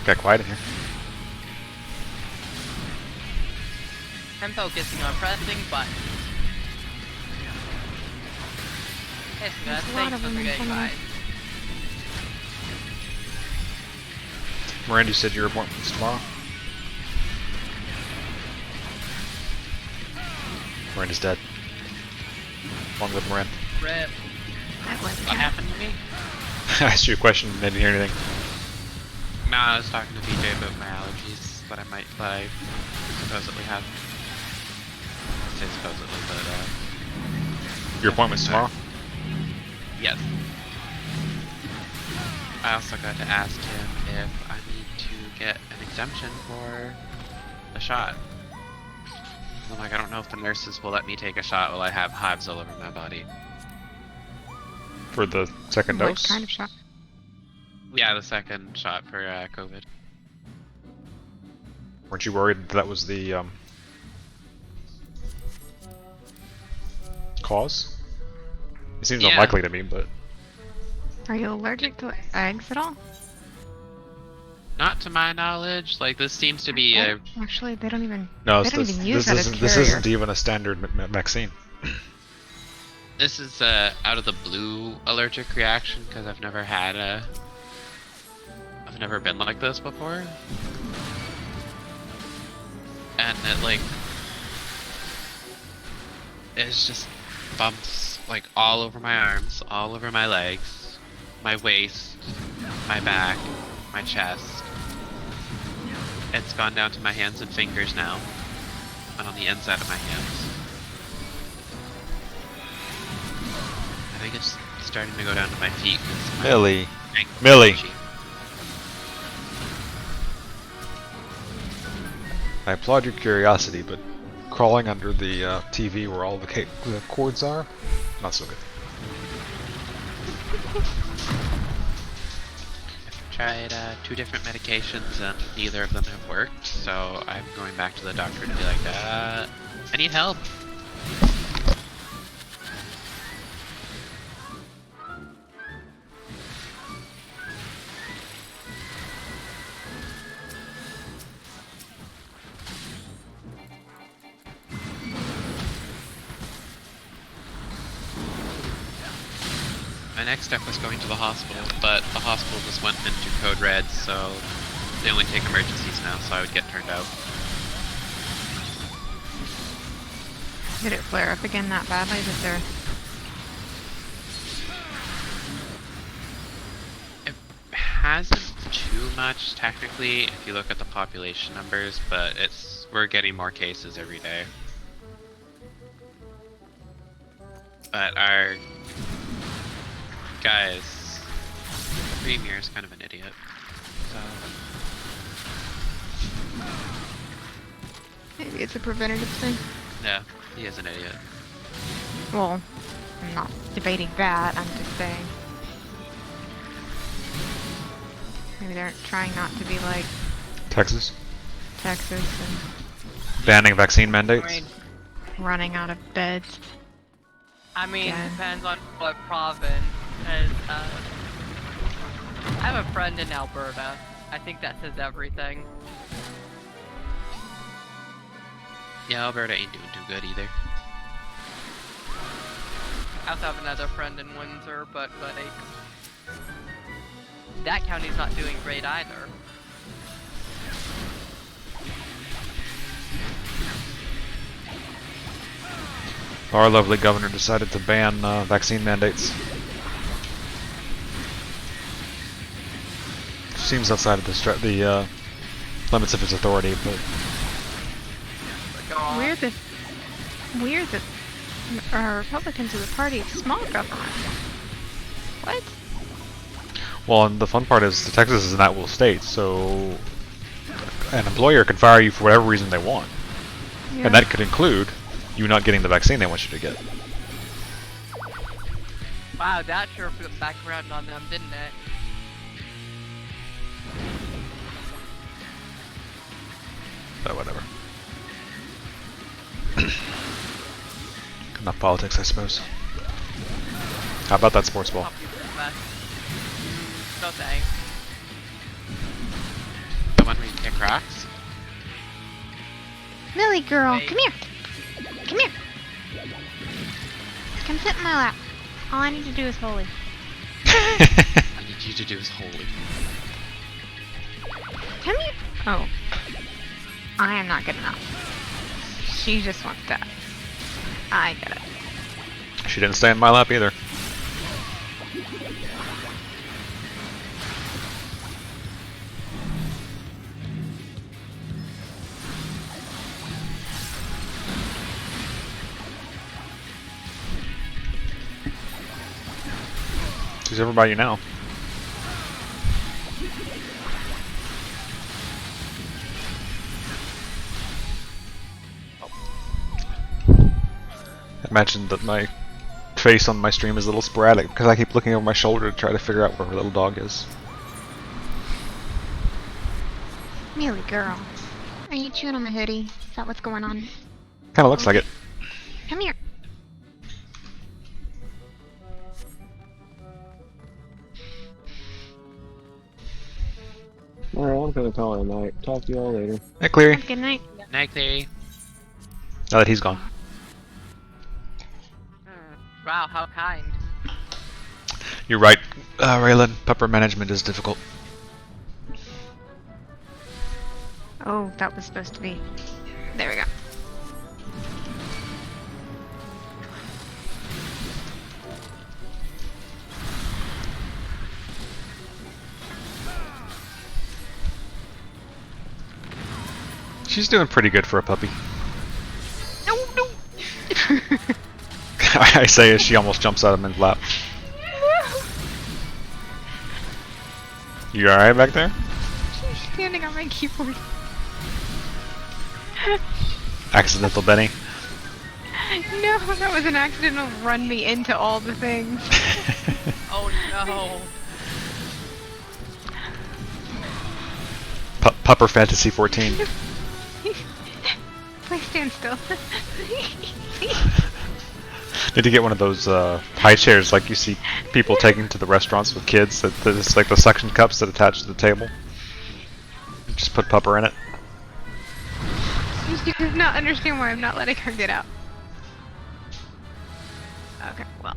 Got quiet in here. I'm focusing on pressing buttons. Yes, There's that's a lot thanks of for them in forgetting front of me. mine. Miranda, you said your appointment's tomorrow? Miranda's dead. Long live Miranda. Rip. That was What happened to me? I asked you a question and didn't hear anything. No, I was talking to BJ about my allergies that I supposedly have. I say supposedly, but Your appointment's tomorrow? yes. I also got to ask him if I need to get an exemption for a shot. I'm like, I don't know if the nurses will let me take a shot while I have hives all over my body. For the second What dose? kind of shot? Yeah, the second shot for COVID. Weren't you worried that was the cause? It seems Yeah. unlikely to me, but Are you allergic to eggs at all? Not to my knowledge. Like, this seems to be a... Actually, they don't even. no, They don't even use that as this carrier. isn't even a standard vaccine. This is out of the blue allergic reaction because I've never had a... I've never been like this before. And it, like... It's just bumps, like, all over my arms, all over my legs, my waist, my back, my chest. It's gone down to my hands and fingers now, and on the inside of my hands. I think it's starting to go down to my feet. 'Cause my Millie. ankles are Millie. itchy. I applaud your curiosity, but crawling under the TV where all the cords are, not so good. I've tried 2 different medications and neither of them have worked, so I'm going back to the doctor to be like, I need help. My next step was going to the hospital, but the hospital just went into code red, so they only take emergencies now, so I would get turned out. Did it flare up again that badly that they're. It hasn't too much, technically, if you look at the population numbers, but we're getting more cases every day. But our guys, the premier is kind of an idiot. So Maybe it's a preventative thing. yeah, he is an idiot. Well, I'm not debating that, I'm just saying. Maybe they're trying not to be like Texas Texas and banning vaccine mandates. I mean, running out of beds. Yeah. Depends on what province. As, I have a friend in Alberta. I think that says everything. Yeah, Alberta ain't doing too good either. I also have another friend in Windsor, but like that county's not doing great either. Our lovely governor decided to ban vaccine mandates. Seems outside of the limits of his authority, but Weird that Republicans are the party of small government. What? Well, and the fun part is the Texas is an at-will state, so an employer can fire you for whatever reason they want. Yeah. And that could include you not getting the vaccine they want you to get. Wow, that sure put back around on them, didn't it? But whatever. Enough politics, I suppose. How about that sports ball? I'll be the best. No thanks. The one where you kick rocks? Millie girl, Wait. come here. Come here. Come sit in my lap. All I need to do is holy. I need you to do is holy. Come here. Oh. I am not good enough. She just wants that. I get it. She didn't stay in my lap either. She's over by you now. Imagine that my face on my stream is a little sporadic because I keep looking over my shoulder to try to figure out where her little dog is. Millie girl. Are you chewing on my hoodie? Is that what's going on? Kinda looks like it. Come here. Alright, I'm gonna call it a night. Talk to y'all later. Hey, Cleary. Have a good night. Night, Clary. Now that he's gone. Wow, how kind. You're right, Raylan. Pepper management is difficult. Oh, that was supposed to be. There we go. She's doing pretty good for a puppy. No, no. I say as she almost jumps out of Min's lap. You alright back there? She's standing on my keyboard. Accidental Benny. No, that was an accidental run me into all the things. Oh no. Pupper Fantasy 14. Please stand still. Need to get one of those high chairs like you see people taking to the restaurants with kids. That it's like the suction cups that attach to the table. Just put Pupper in it. She does not understand why I'm not letting her get out. Okay, well.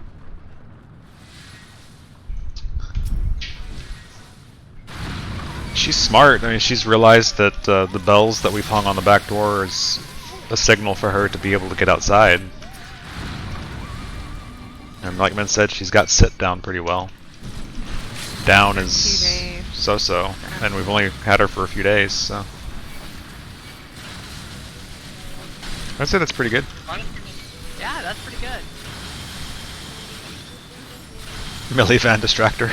She's smart. I mean, she's realized that the bells that we've hung on the back door is a signal for her to be able to get outside. And like Min said, she's got sit down pretty well. Down is 2 days. so-so, and we've only had her for a few days, so. I'd say that's pretty good. Yeah, that's pretty good. Millie Van Distractor.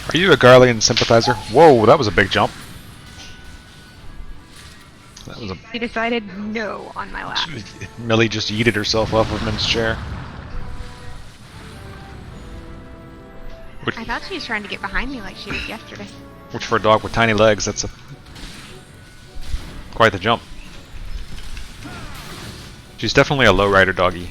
Are you a Garlean sympathizer? Whoa, that was a big jump. That was a... She decided no on my lap. Millie just yeeted herself off of Min's chair. I thought she was trying to get behind me like she did yesterday. Which for a dog with tiny legs, that's a... quite the jump. She's definitely a low-rider doggy.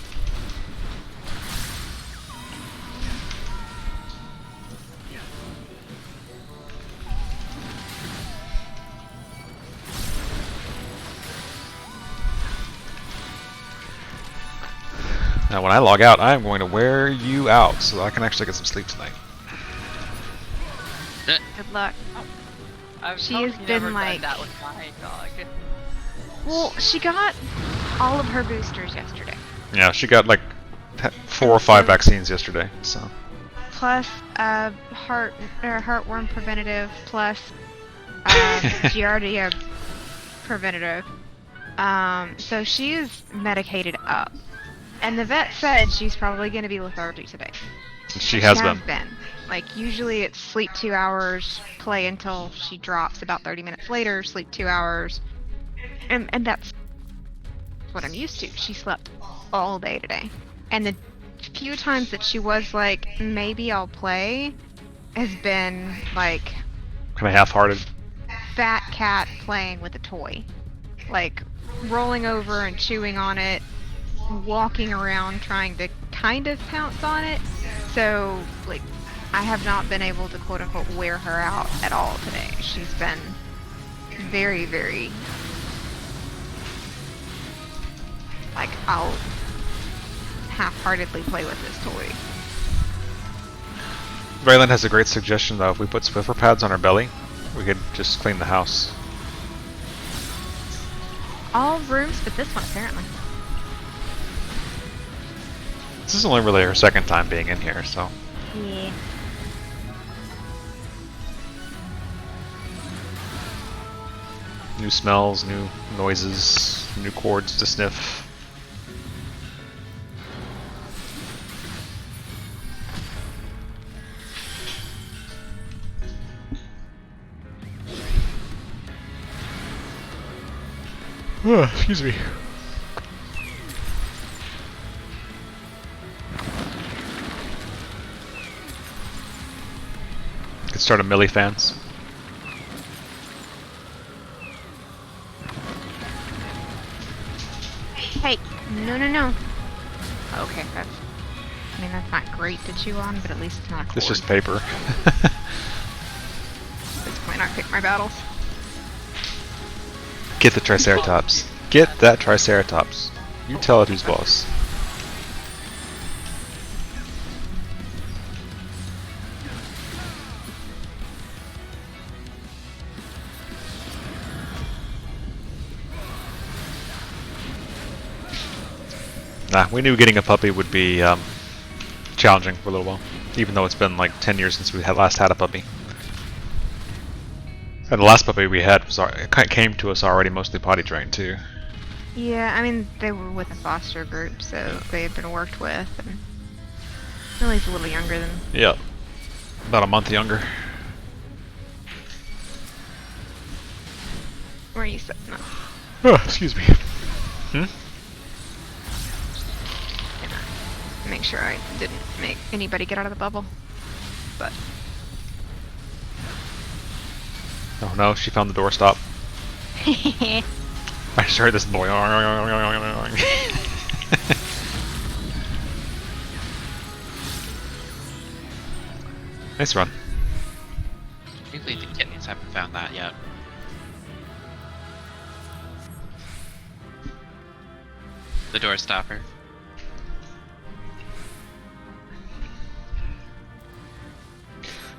Now when I log out, I am going to wear you out so I can actually get some sleep tonight. Good luck. I've She totally has been, never like- done that with my dog. Well, she got all of her boosters yesterday. Yeah, she got like 4 or 5 vaccines yesterday, so. Plus heartworm preventative, plus Giardia preventative. So she is medicated up. And the vet said she's probably going to be lethargic today. She has been. Like, usually it's sleep 2 hours, play until she drops about 30 minutes later, sleep 2 hours. And that's what I'm used to. She slept all day today. And the few times that she was like, maybe I'll play, has been like Kind of half-hearted. fat cat playing with a toy. Like, rolling over and chewing on it, walking around trying to kind of pounce on it. So, like, I have not been able to quote-unquote wear her out at all today. She's been very, very... like, I'll half-heartedly play with this toy. Raylan has a great suggestion though. If we put Swiffer pads on her belly, we could just clean the house. All rooms but this one, apparently. This is only really her second time being in here, so. Yeah. New smells, new noises, new chords to sniff. Excuse me. Could start a Millie fans. Hey, no. Okay, that's... I mean, that's not great to chew on, but at least it's not a cord. It's just paper. At this point, I pick my battles. Get the Triceratops. Get that Triceratops. You tell it who's boss. Nah, we knew getting a puppy would be challenging for a little while, even though it's been like 10 years since we had last had a puppy. And the last puppy we had was came to us already mostly potty trained too. Yeah, I mean, they were with a foster group, so they had been worked with, and Millie's a little younger than... Yep. About a month younger. Where are you sitting? No. Oh, excuse me. Make sure I didn't make anybody get out of the bubble. But... Oh no, she found the doorstop. I just heard this boy. Nice run. Usually the kittens haven't found that yet. The door stopper.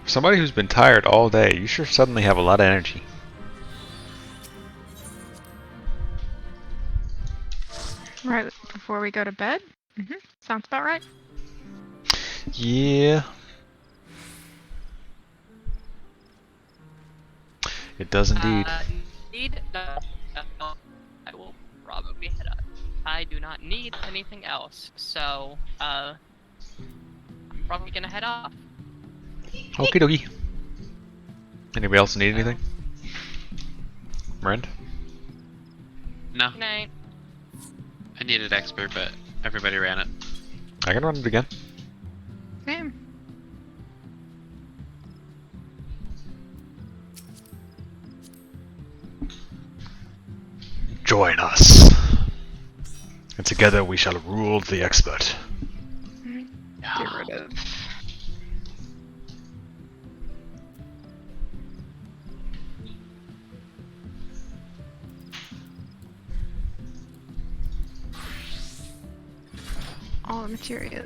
For somebody who's been tired all day, you sure suddenly have a lot of energy. Right before we go to bed? Sounds about right. Yeah. It does indeed. I will probably head up. I do not need anything else, so I'm probably gonna head off. Okie dokie. Anybody else need anything? Miranda? No, Good night. I needed expert, but everybody ran it. I can run it again. Same. Join us. And together we shall rule the expert. Get rid of... all the material.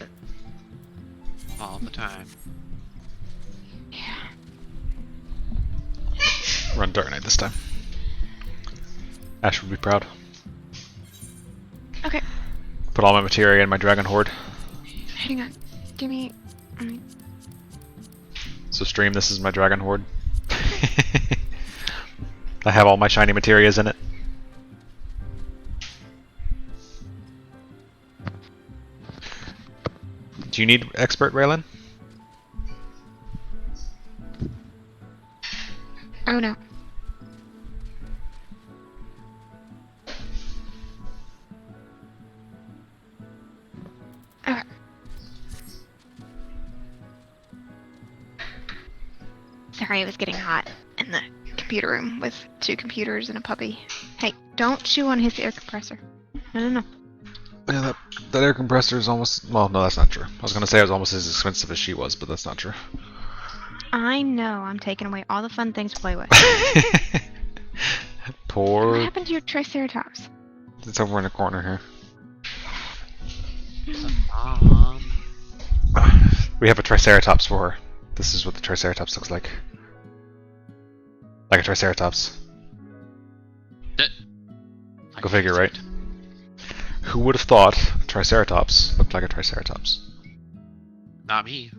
All the time. Yeah. Run Dark Knight this time. Ash would be proud. Okay. Put all my materia in my dragon horde. Hang on. Give me... So stream, this is my dragon horde. I have all my shiny materias in it. Do you need expert, Raylan? Oh no. Okay. Sorry, it was getting hot in the computer room with 2 computers and a puppy. Hey, don't chew on his air compressor. No. Yeah, that air compressor is almost... Well, no, that's not true. I was going to say it was almost as expensive as she was, but that's not true. I know, I'm taking away all the fun things to play with. Poor... What happened to your Triceratops? It's over in the corner here. We have a Triceratops for her. This is what the Triceratops looks like. Like a Triceratops. Go figure, right? Who would have thought a Triceratops looked like a Triceratops? Not me.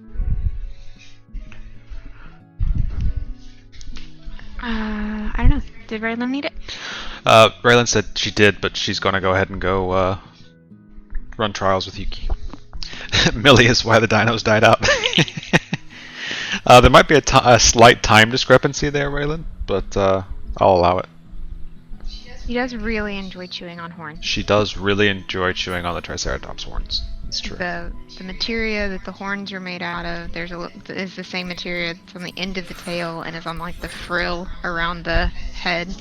I don't know. Did Raylan need it? Raylan said she did, but she's gonna go ahead and go run trials with Yuki. Millie is why the dinos died out. There might be a slight time discrepancy there, Raylan, but I'll allow it. He does really enjoy chewing on horns. She does really enjoy chewing on the Triceratops horns. It's true. The materia that the horns are made out of, is the same materia that's on the end of the tail and is on like the frill around the head.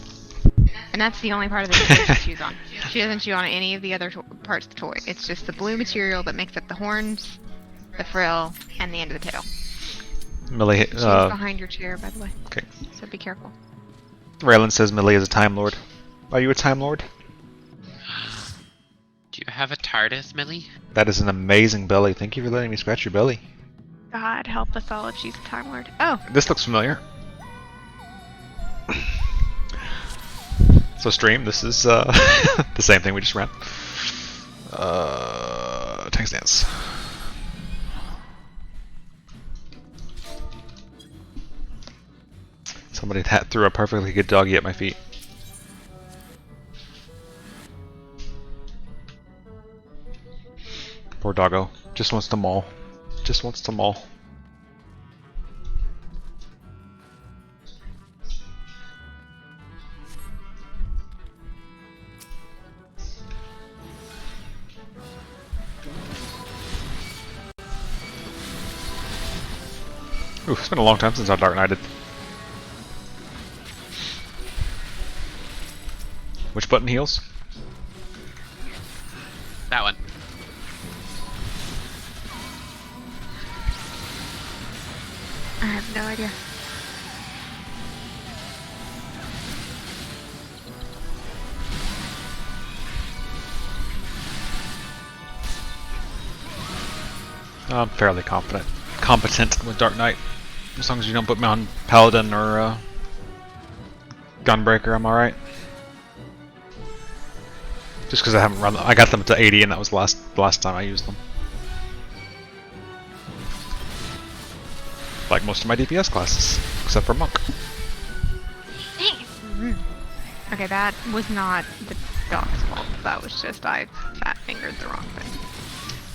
And that's the only part of the toy she chews on. She doesn't chew on any of the other parts of the toy. It's just the blue material that makes up the horns, the frill, and the end of the tail. Millie, She's behind your chair, by the way. Okay. So be careful. Raylan says Millie is a Time Lord. Are you a Time Lord? Do you have a TARDIS, Millie? That is an amazing belly. Thank you for letting me scratch your belly. God help us all if she's a Time Lord. Oh, This looks familiar. So stream, this is the same thing we just ran. Tank stance. Somebody threw a perfectly good doggy at my feet. Poor doggo. Just wants to maul. Just wants to maul. Ooh, it's been a long time since I've Dark Knighted. Which button heals? That one. I have no idea. I'm fairly competent with Dark Knight. As long as you don't put me on Paladin or Gunbreaker, I'm alright. Just because I haven't run them. I got them to 80 and that was the last time I used them. Like most of my DPS classes, except for Monk. Okay, that was not the dog's fault. That was just I fat fingered the wrong thing.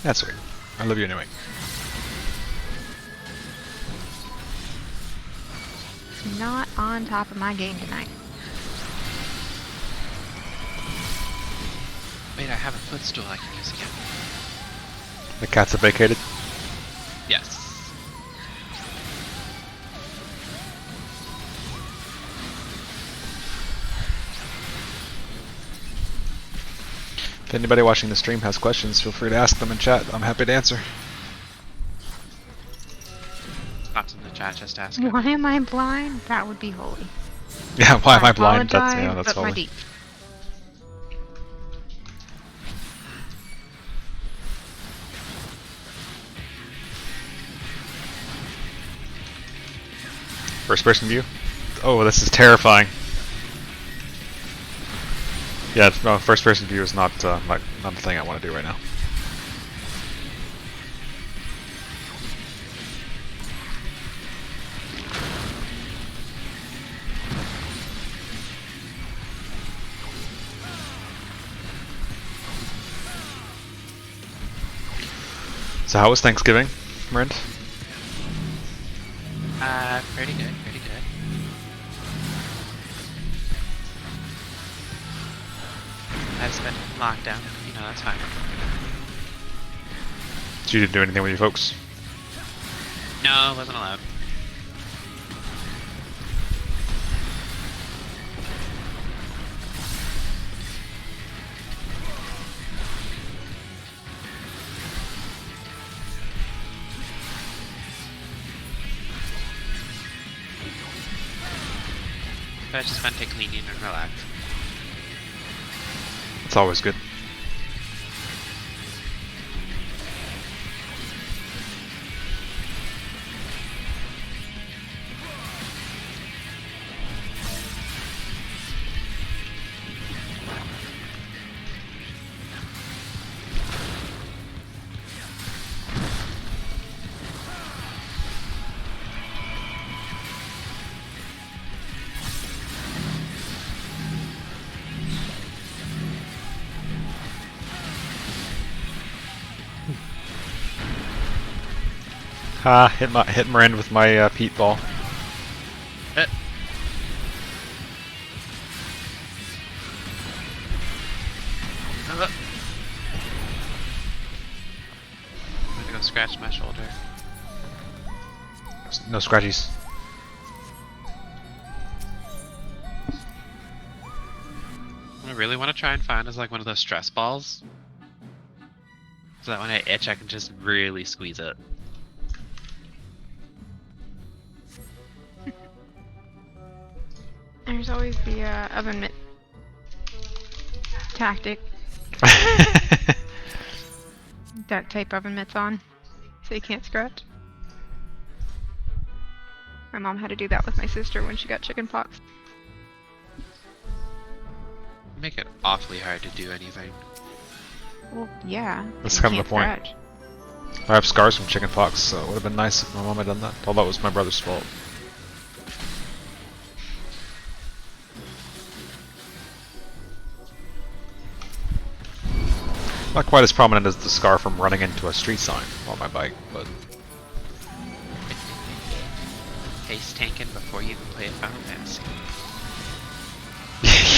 That's sweet. I love you anyway. Not on top of my game tonight. Wait, I have a footstool I can use again. The cats have vacated. Yes. If anybody watching the stream has questions, feel free to ask them in chat. I'm happy to answer. Not in the chat, just ask. Why am I blind? That would be holy. Yeah, why am I blind? Apologize, That's but my holy. deep. First person view? Oh, this is terrifying. Yeah, no, first person view is not the thing I want to do right now. So how was Thanksgiving, Brent? Pretty good, pretty good. has been locked down. You know, that's fine. So you didn't do anything with your folks? No, wasn't allowed. But I just spent it cleaning and relax. It's always good. Hit Miranda with my peat ball. Eh. I'm gonna go scratch my shoulder. No scratchies. What I really want to try and find is like one of those stress balls. So that when I itch, I can just really squeeze it. There's always the oven mitt tactic. Duct tape oven mitts on, so you can't scratch. My mom had to do that with my sister when she got chicken pox. Make it awfully hard to do anything. Well, yeah. That's you kind of the can't point. scratch. I have scars from chickenpox, so it would have been nice if my mom had done that. Although it was my brother's fault. Not quite as prominent as the scar from running into a street sign on my bike, but Face tanking before you can play a Final Fantasy.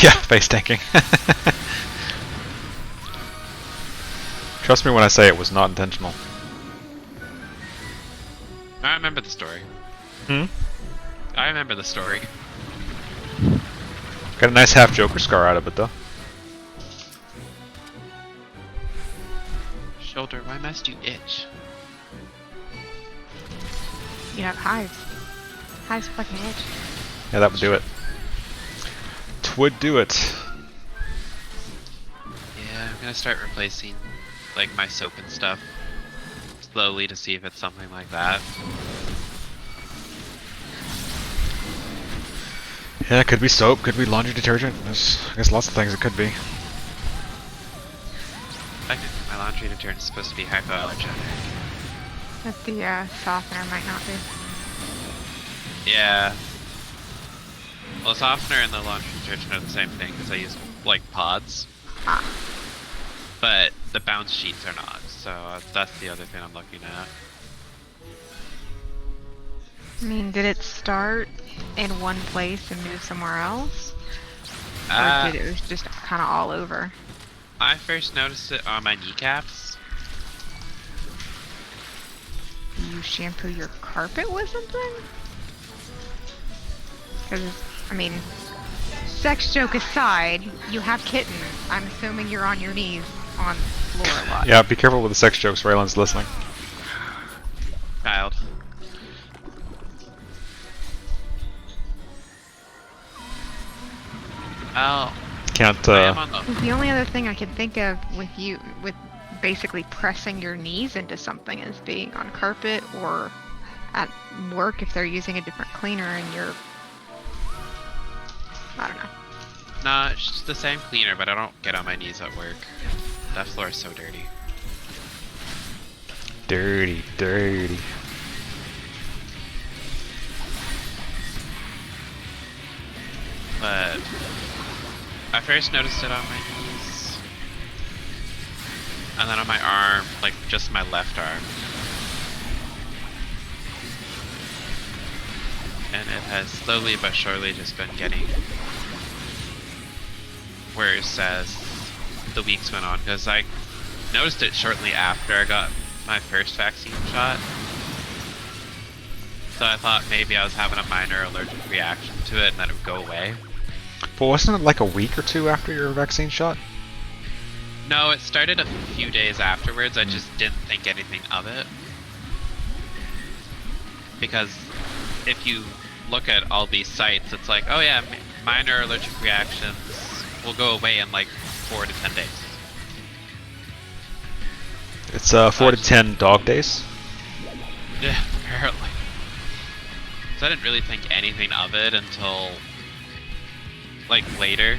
yeah, face tanking. Trust me when I say it was not intentional. I remember the story. Hmm? I remember the story. Got a nice half Joker scar out of it though. Shoulder, why must you itch? You have hives. Hives fucking itch. Yeah, that would do it. Twould do it. Yeah, I'm gonna start replacing like my soap and stuff slowly to see if it's something like that. Yeah, it could be soap, could be laundry detergent. There's, I guess, lots of things it could be. Technically, my laundry detergent is supposed to be hypoallergenic. But the softener might not be. Yeah. Well, the softener and the laundry detergent are the same thing because I use like pods. Ah. But the bounce sheets are not, so that's the other thing I'm looking at. I mean, did it start in one place and move somewhere else? Or did it was just kind of all over? I first noticed it on my kneecaps. You shampoo your carpet with something? Because, I mean, sex joke aside, you have kittens. I'm assuming you're on your knees on the floor a lot. Yeah, be careful with the sex jokes, Raylan's listening. Child. Oh. Can't, I am on the... The only other thing I could think of with you, with basically pressing your knees into something is being on carpet or at work if they're using a different cleaner and you're... I don't know. Nah, it's just the same cleaner, but I don't get on my knees at work. That floor is so dirty. Dirty, dirty. But I first noticed it on my knees, and then on my arm, like just my left arm. And it has slowly but surely just been getting worse as the weeks went on, because I noticed it shortly after I got my first vaccine shot. So I thought maybe I was having a minor allergic reaction to it and then it would go away. But wasn't it like a week or two after your vaccine shot? No, it started a few days afterwards. I just didn't think anything of it. Because if you look at all these sites, it's like, oh yeah, minor allergic reactions will go away in like 4 to 10 days. It's 4 to 10 dog days. Yeah, apparently. So I didn't really think anything of it until like later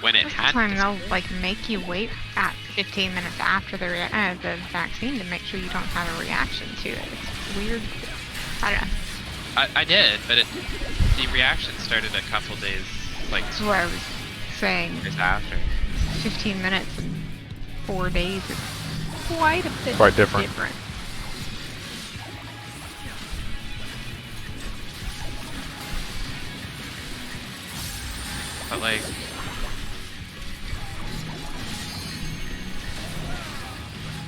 when it had. Time they'll like make you wait at 15 minutes after the vaccine to make sure you don't have a reaction to it. It's weird. I don't know. I did, but the reaction started a couple days, like That's what I was saying. days after. 15 minutes and 4 days is quite a bit Quite different. But like,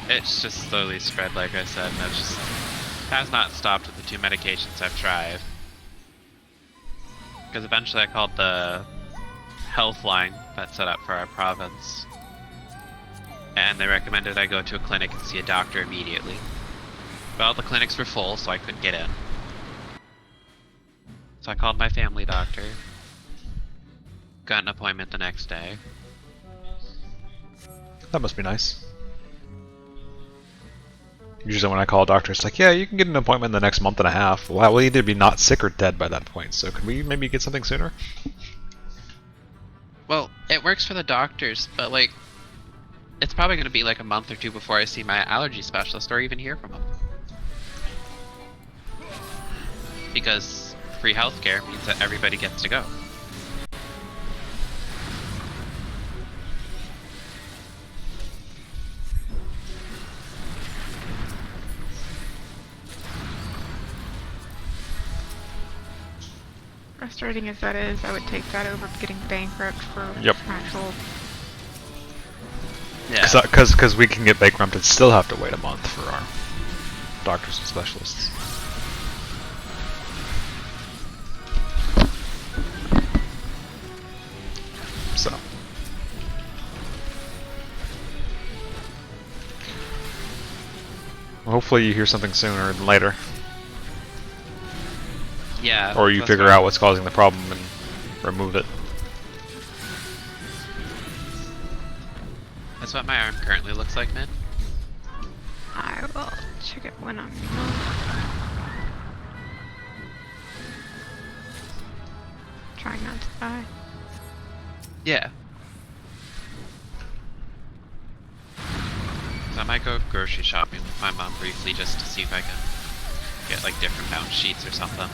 it's just slowly spread, like I said, and it just has not stopped with the 2 medications I've tried. Because eventually I called the health line that's set up for our province, and they recommended I go to a clinic and see a doctor immediately. But all the clinics were full, so I couldn't get in. So I called my family doctor. Got an appointment the next day. That must be nice. Usually when I call a doctor, it's like, yeah, you can get an appointment in the next month and a half. Well, we'll either be not sick or dead by that point, so could we maybe get something sooner? Well, it works for the doctors, but like, it's probably going to be like a month or 2 before I see my allergy specialist or even hear from him. Because free healthcare means that everybody gets to go. Frustrating as that is, I would take that over getting bankrupt for Yep. actual. Yeah. Because we can get bankrupt and still have to wait a month for our doctors and specialists. So. Well, hopefully you hear something sooner than later. Yeah. Or you that's figure what- out what's causing the problem and remove it. That's what my arm currently looks like, man. I will check it when I'm. Trying not to die. Yeah. So I might go grocery shopping with my mom briefly just to see if I can get like different bound sheets or something.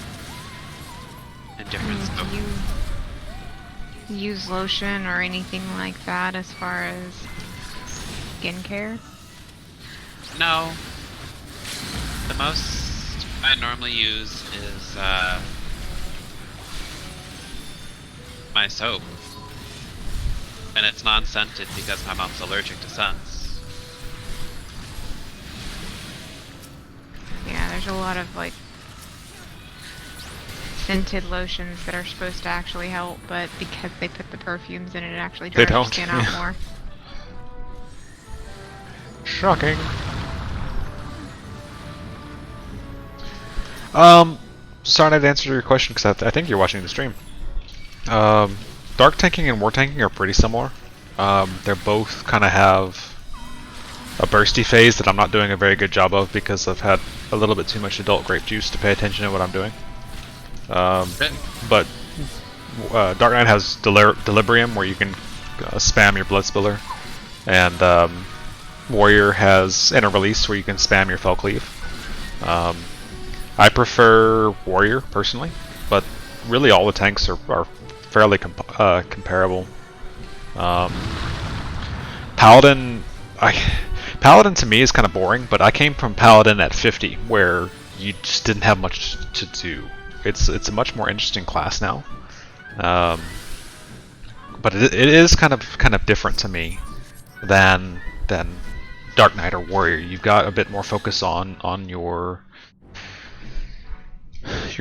And different stuff. Do you use lotion or anything like that as far as skincare? No. The most I normally use is my soap. And it's non-scented because my mom's allergic to scents. Yeah, there's a lot of like scented lotions that are supposed to actually help, but because they put the perfumes in it, it actually They dries your don't, skin yeah. out more. Shocking. Sorry I didn't answer your question because I think you're watching the stream. Dark tanking and war tanking are pretty similar. They're both kind of have a bursty phase that I'm not doing a very good job of because I've had a little bit too much adult grape juice to pay attention to what I'm doing. But Dark Knight has Delirium where you can spam your Blood Spiller, and Warrior has Inner Release where you can spam your Fell Cleave. I prefer Warrior personally, but really all the tanks are fairly comparable. Paladin to me is kind of boring, but I came from Paladin at 50 where you just didn't have much to do. It's a much more interesting class now, but it is kind of different to me. than Dark Knight or Warrior. You've got a bit more focus on your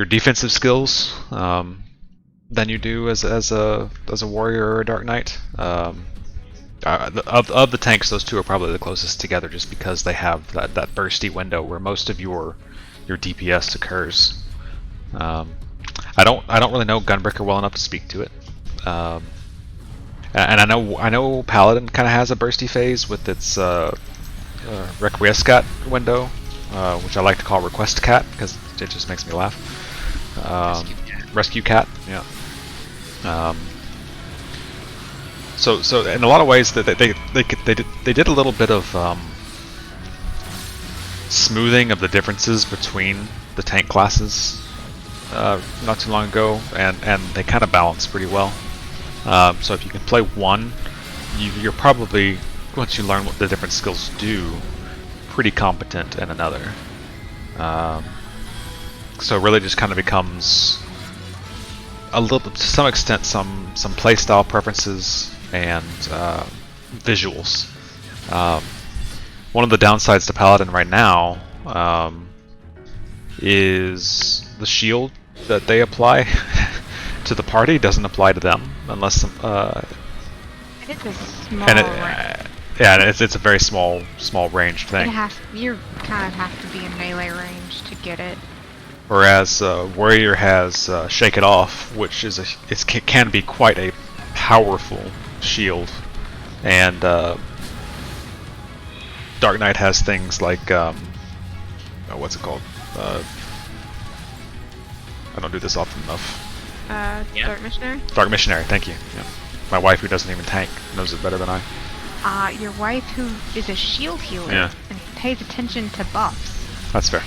defensive skills than you do as a Warrior or a Dark Knight. Of the tanks, those two are probably the closest together, just because they have that bursty window where most of your DPS occurs. I don't really know Gunbreaker well enough to speak to it. And I know Paladin kind of has a bursty phase with its Requiescat window, which I like to call Request Cat because it just makes me laugh. Rescue Cat, yeah. So in a lot of ways, that they did a little bit of smoothing of the differences between the tank classes not too long ago, and they kind of balance pretty well. So if you can play one, you're probably, once you learn what the different skills do, pretty competent in another. So it really just kind of becomes a little, to some extent, some playstyle preferences and visuals. One of the downsides to Paladin right now is the shield that they apply to the party doesn't apply to them unless It is a small and range. yeah, it's a very small range thing. You kind of have to be in melee range to get it. Whereas Warrior has Shake It Off, which is can be quite a powerful shield, and Dark Knight has things like what's it called? I don't do this often enough. Dark Missionary? Dark Missionary, thank you. Yeah. My wife, who doesn't even tank, knows it better than I. Your wife, who is a shield healer Yeah. and pays attention to buffs. That's fair.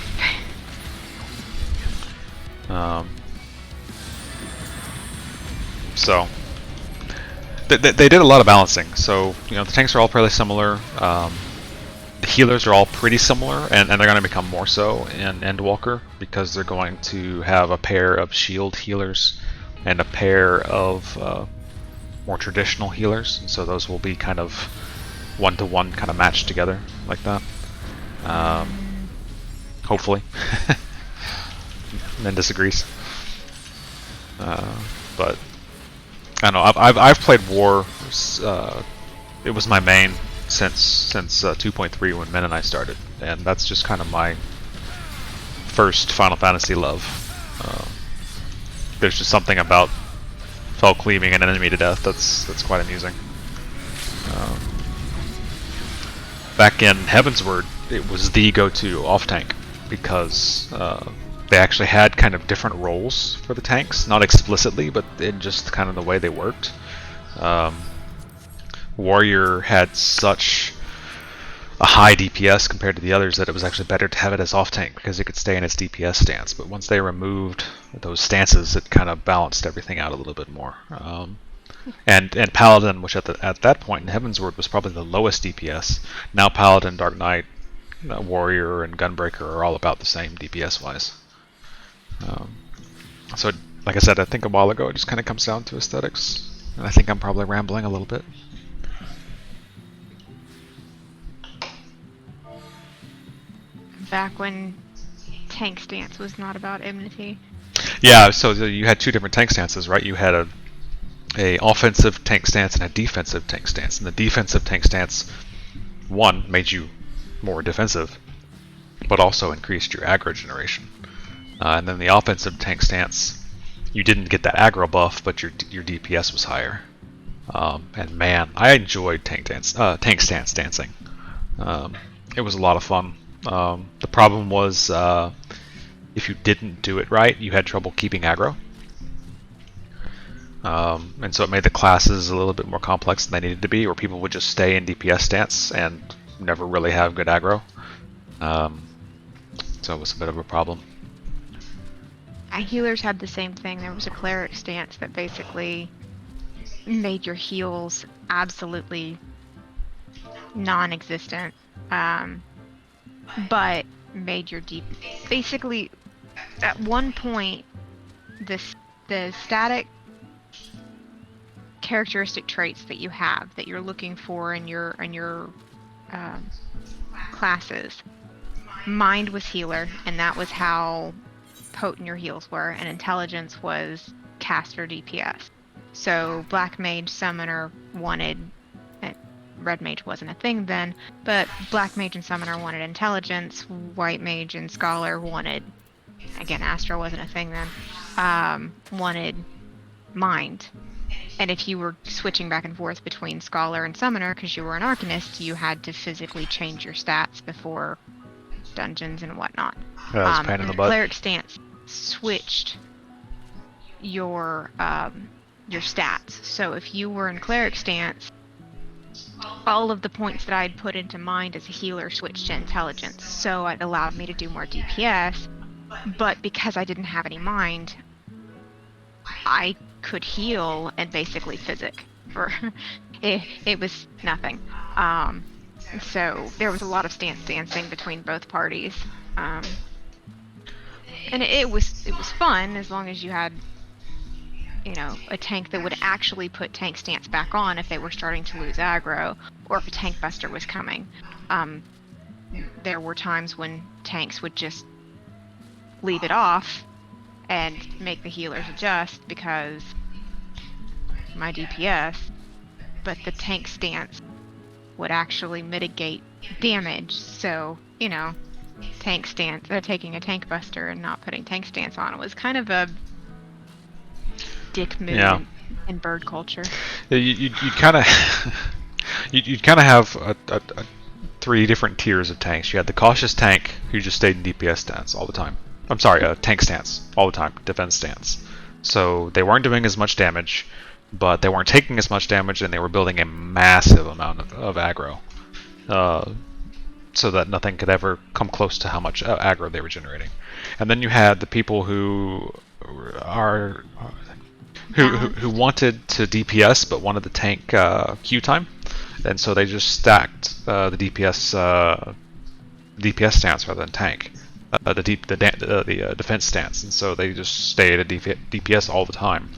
So they did a lot of balancing. So the tanks are all fairly similar. The healers are all pretty similar, and they're going to become more so in Endwalker because they're going to have a pair of shield healers and a pair of more traditional healers. And so those will be kind of one-to-one kind of matched together like that. Hopefully. Then disagrees. But I don't know. I've played War. It was my main since 2.3 when Men and I started, and that's just kind of my first Final Fantasy love. There's just something about fell cleaving an enemy to death that's quite amusing. Back in Heavensward, it was the go-to off tank because they actually had kind of different roles for the tanks, not explicitly, but in just kind of the way they worked. Warrior had such a high DPS compared to the others that it was actually better to have it as off tank because it could stay in its DPS stance. But once they removed those stances, it kind of balanced everything out a little bit more. And Paladin, which at that point in Heavensward was probably the lowest DPS, now Paladin, Dark Knight, Warrior, and Gunbreaker are all about the same DPS wise. So, like I said, I think a while ago, it just kind of comes down to aesthetics, and I think I'm probably rambling a little bit. Back when tank stance was not about enmity. Yeah, so you had two different tank stances, right? You had a offensive tank stance and a defensive tank stance. And the defensive tank stance, one, made you more defensive, but also increased your aggro generation. And then the offensive tank stance, you didn't get that aggro buff, but your DPS was higher. And man, I enjoyed tank stance dancing. It was a lot of fun. The problem was if you didn't do it right, you had trouble keeping aggro. And so it made the classes a little bit more complex than they needed to be, or people would just stay in DPS stance and never really have good aggro. So it was a bit of a problem. Healers had the same thing. There was a cleric stance that basically made your heals absolutely non-existent, but made your basically at one point the static characteristic traits that you have that you're looking for in your classes. Mind was healer, and that was how potent your heals were, and intelligence was caster DPS. So Black Mage Summoner wanted, Red Mage wasn't a thing then, but Black Mage and Summoner wanted intelligence, White Mage and Scholar wanted, again, Astra wasn't a thing then, wanted mind. And if you were switching back and forth between Scholar and Summoner because you were an Arcanist, you had to physically change your stats before dungeons and whatnot. Yeah, that was a pain in the butt. Cleric stance switched your stats. So if you were in Cleric stance, all of the points that I'd put into mind as a healer switched to intelligence. So it allowed me to do more DPS, but because I didn't have any mind, I could heal and basically physic. For it was nothing. So there was a lot of stance dancing between both parties. And it was fun as long as you had, you know, a tank that would actually put tank stance back on if they were starting to lose aggro, or if a tank buster was coming. There were times when tanks would just leave it off and make the healers adjust because my DPS, but the tank stance would actually mitigate damage. So, you know, tank stance, taking a tank buster and not putting tank stance on was kind of a dick move in bird culture. You'd kind of you'd kind of have a 3 different tiers of tanks. You had the cautious tank who just stayed in DPS stance all the time. I'm sorry, tank stance all the time, defense stance. So they weren't doing as much damage, but they weren't taking as much damage, and they were building a massive amount of aggro, so that nothing could ever come close to how much aggro they were generating. And then you had the people who wanted to DPS but wanted the tank Q time, and so they just stacked the DPS stance rather than tank, the defense stance, and so they just stayed at DPS all the time.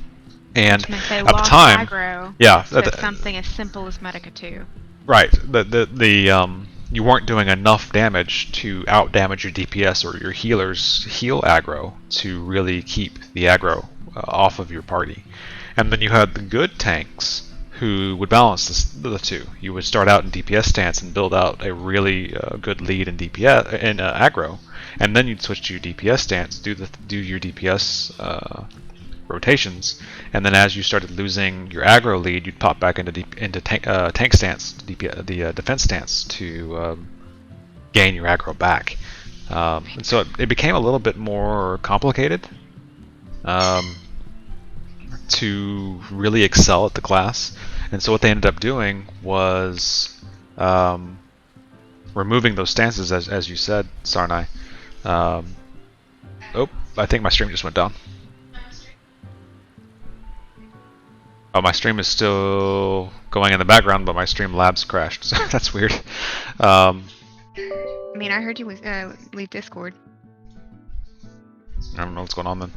And they at the lost time, aggro yeah, to something as simple as Medica 2. right, you weren't doing enough damage to out damage your DPS or your healers heal aggro to really keep the aggro off of your party. And then you had the good tanks who would balance the two. You would start out in DPS stance and build out a really good lead in DPS in aggro, and then you'd switch to your DPS stance, do your DPS rotations, and then as you started losing your aggro lead, you'd pop back into tank stance, the defense stance, to gain your aggro back. And so it became a little bit more complicated to really excel at the class. And so what they ended up doing was removing those stances, as you said, Sarnai. Oh, I think my stream just went down. Oh, my stream is still going in the background, but my stream labs crashed, so that's weird. I mean, I heard you leave Discord. I don't know what's going on then.